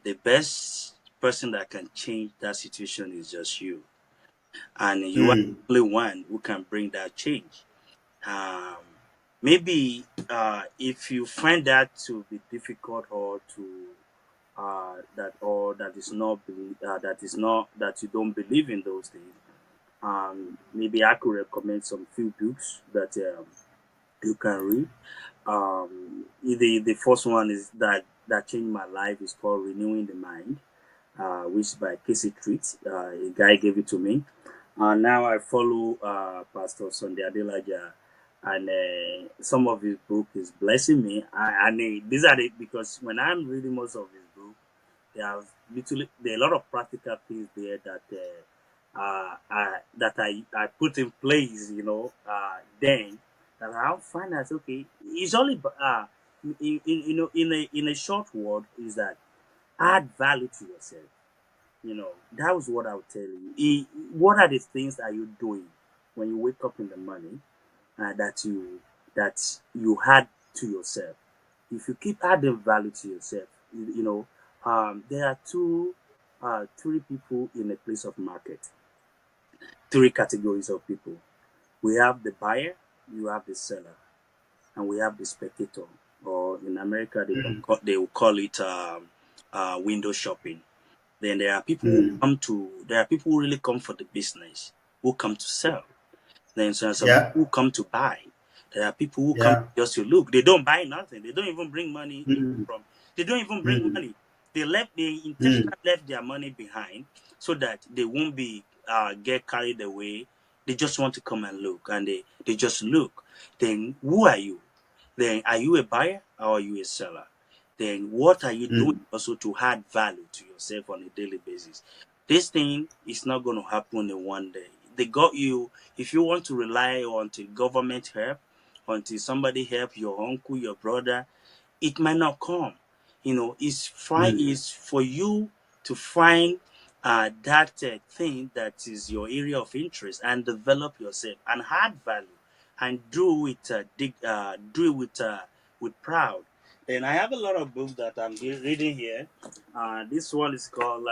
the best person that can change that situation is just you, and you are the only one who can bring that change. Um, Maybe if you find that to be difficult or to that is not that you don't believe in those things, maybe I could recommend some few books that you can read. The first one is that changed my life is called Renewing the Mind, which by Casey Treat. A guy gave it to me. Now I follow Pastor Sunday Adelaja, and some of his book is blessing me. These are because when I'm reading most of his book, there are a lot of practical things there that I put in place, then that I'll find out, okay, it's only in a short word is that add value to yourself. That was what I would tell you. What are the things that you're doing when you wake up in the morning that you add to yourself? If you keep adding value to yourself, there are three people in a place of market. Three categories of people. We have the buyer, you have the seller, and we have the spectator. Or in America, they will call it window shopping. Then there are people who really come for the business, who come to sell. Then some people who come to buy. There are people who come just to look. They don't buy nothing. They don't even bring money from. They don't even bring money. They intentionally left their money behind so that they won't be get carried away. They just want to come and look, and they just look. Then who are you? Then are you a buyer or are you a seller? Then what are you doing also to add value to yourself on a daily basis? This thing is not going to happen in one day. They got you. If you want to rely on the government help, until somebody help your uncle, your brother, it might not come. It's for you to find that thing that is your area of interest and develop yourself and add value and do it with proud. And I have a lot of books that I'm reading here. This one is called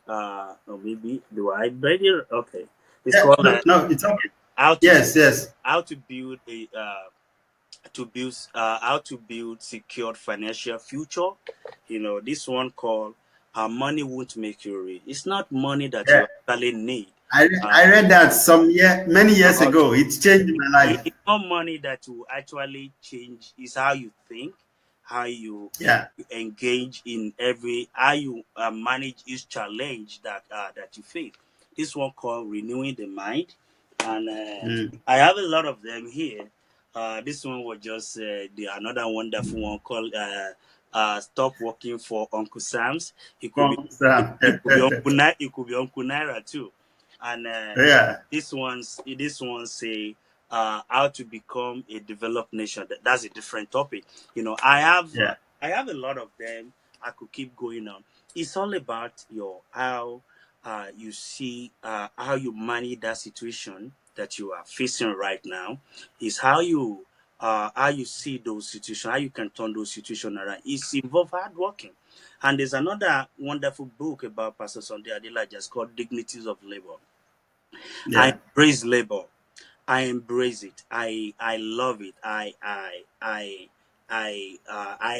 or maybe do I read it? Okay. It's called no, it's okay. How to Yes. How to build a how to build secured financial future. This one called money won't make you rich. It's not money that you actually need. I read that many years ago. It's changed my life. It's not money that will actually change. It's how you think, how you engage in how you manage each challenge that you face. This one called renewing the mind, and I have a lot of them here. This one was just another wonderful one called Stop Working for Uncle Sam's. It could be Uncle Naira too. And this one say how to become a developed nation. That's a different topic. I have a lot of them. I could keep going on. It's all about how you see how you manage that situation that you are facing right now. Is how you see those situations, how you can turn those situations around. It's involved hard working. And there's another wonderful book about Pastor Sunday Adela just called Dignities of Labor. I embrace labor. I embrace it. I love it. I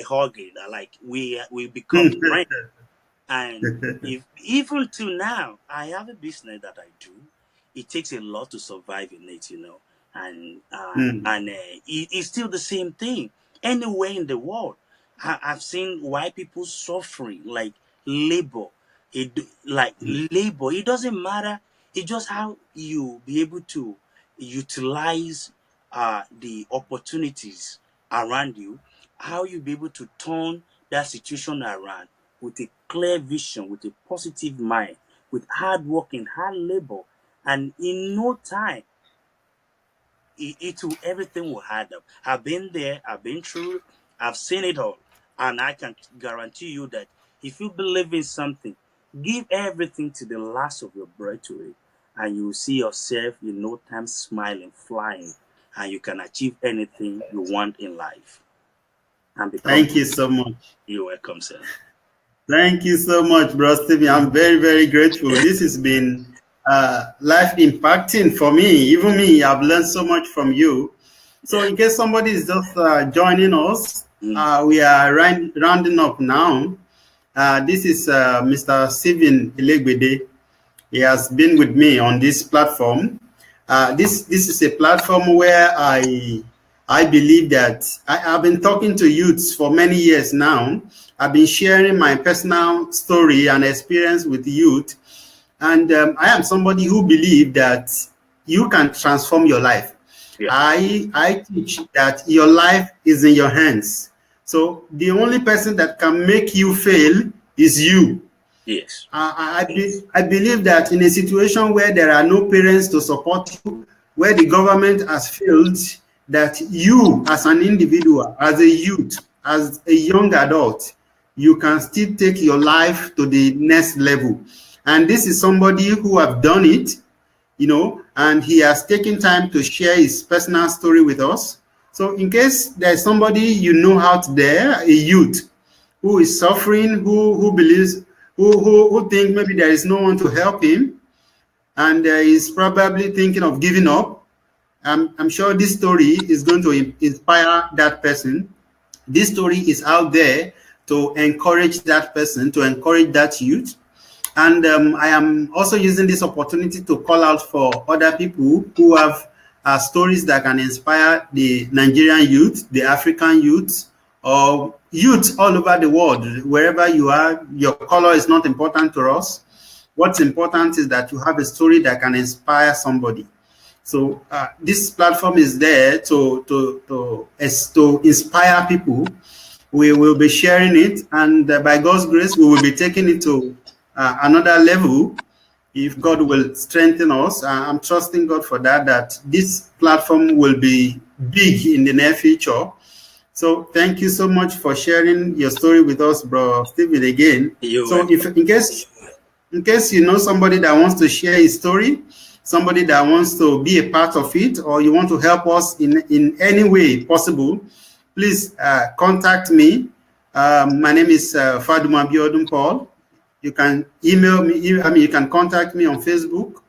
hug it. We become friends. And even to now, I have a business that I do. It takes a lot to survive in it, and it's still the same thing anywhere in the world. I've seen white people suffering like labor. Labor. It doesn't matter. It's just how you be able to utilize the opportunities around you. How you be able to turn that situation around with a clear vision, with a positive mind, with hard working, hard labor, and in no time, everything will add up. I've been there, I've been through, I've seen it all, and I can guarantee you that if you believe in something, give everything to the last of your breath to it, and you will see yourself in no time smiling, flying, and you can achieve anything you want in life. Thank you so much. You're welcome, sir. Thank you so much, bro Stephen. I'm very, very grateful. This has been life impacting for me. Even me, I've learned so much from you. So in case somebody is just joining us, we are rounding up now. This is Mr. Stephen Ilegbede. He has been with me on this platform. This is a platform where I believe that I've been talking to youths for many years now. I've been sharing my personal story and experience with youth. And I am somebody who believes that you can transform your life. Yeah. I teach that your life is in your hands. So the only person that can make you fail is you. Yes. I believe that in a situation where there are no parents to support you, where the government has failed, that you as an individual, as a youth, as a young adult, you can still take your life to the next level. And this is somebody who have done it, and he has taken time to share his personal story with us. So in case there's somebody out there, a youth who is suffering, who believes, who think maybe there is no one to help him, and is probably thinking of giving up, I'm sure this story is going to inspire that person. This story is out there to encourage that person, to encourage that youth. And I am also using this opportunity to call out for other people who have stories that can inspire the Nigerian youth, the African youth, or youth all over the world, wherever you are. Your color is not important to us. What's important is that you have a story that can inspire somebody. So this platform is there to inspire people. We will be sharing it, and by God's grace, we will be taking it to another level. If God will strengthen us, I'm trusting God for that this platform will be big in the near future. So thank you so much for sharing your story with us, bro Stephen, again. If in case you know somebody that wants to share his story, somebody that wants to be a part of it, or you want to help us in any way possible, please contact me. My name is Faduma Abiodun Paul. You can email me. You can contact me on Facebook.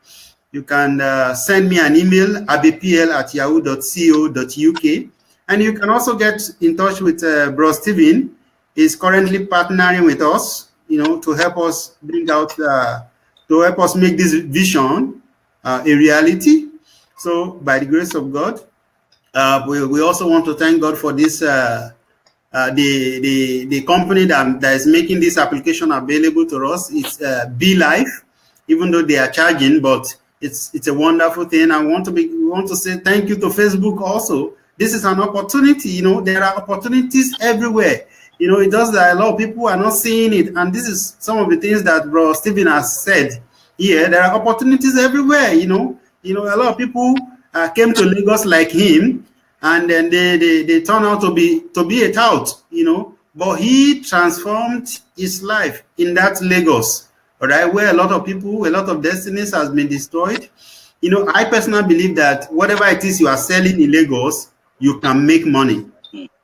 You can send me an email, abpl@yahoo.co.uk. And you can also get in touch with Bro Stephen. He's currently partnering with us, to help us bring out, to help us make this vision a reality. So by the grace of God, we also want to thank God for this, the company that is making this application available to us. It's BeLife, even though they are charging, but it's a wonderful thing. We want to say thank you to Facebook also. This is an opportunity. There are opportunities everywhere. It does that a lot of people are not seeing it, and this is some of the things that Bro Stephen has said here. There are opportunities everywhere. A lot of people came to Lagos like him, and then they turn out to be a tout. But he transformed his life in that Lagos, right, where a lot of people, a lot of destinies has been destroyed. I personally believe that whatever it is you are selling in Lagos, you can make money.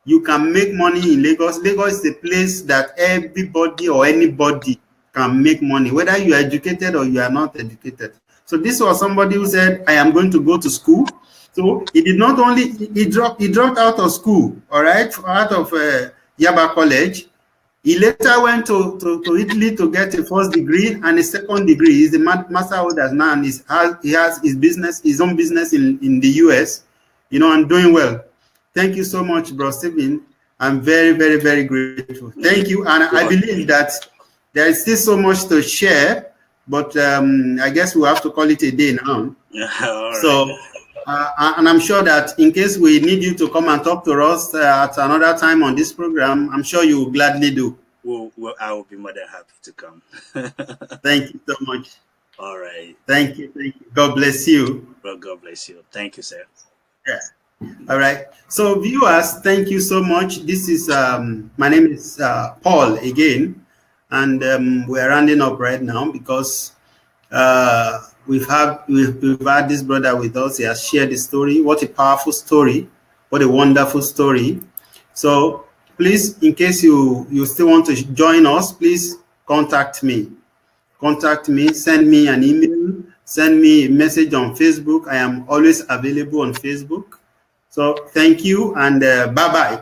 You can make money in Lagos. Lagos is a place that everybody or anybody can make money, whether you are educated or you are not educated. So this was somebody who said, I am going to go to school. So he did not only, he dropped out of school, all right, out of Yaba College. He later went to Italy to get a first degree and a second degree. He's a master holder now, and he has his own business in the US, and doing well. Thank you so much, Bro Stephen. I'm very, very, very grateful. Thank you. And I believe that there is still so much to share, but I guess we'll have to call it a day now. Right. So, and I'm sure that in case we need you to come and talk to us at another time on this program, I'm sure you will gladly do. Well, I will be more than happy to come. Thank you so much. All right. Thank you. God bless you. Well, God bless you. Thank you, sir. Yeah. All right. So viewers, thank you so much. This is my name is Paul again, and we're rounding up right now because we've had this brother with us. He has shared the story. What a powerful story! What a wonderful story! So please, in case you still want to join us, please contact me. Contact me. Send me an email. Send me a message on Facebook. I am always available on Facebook. So thank you, and bye-bye.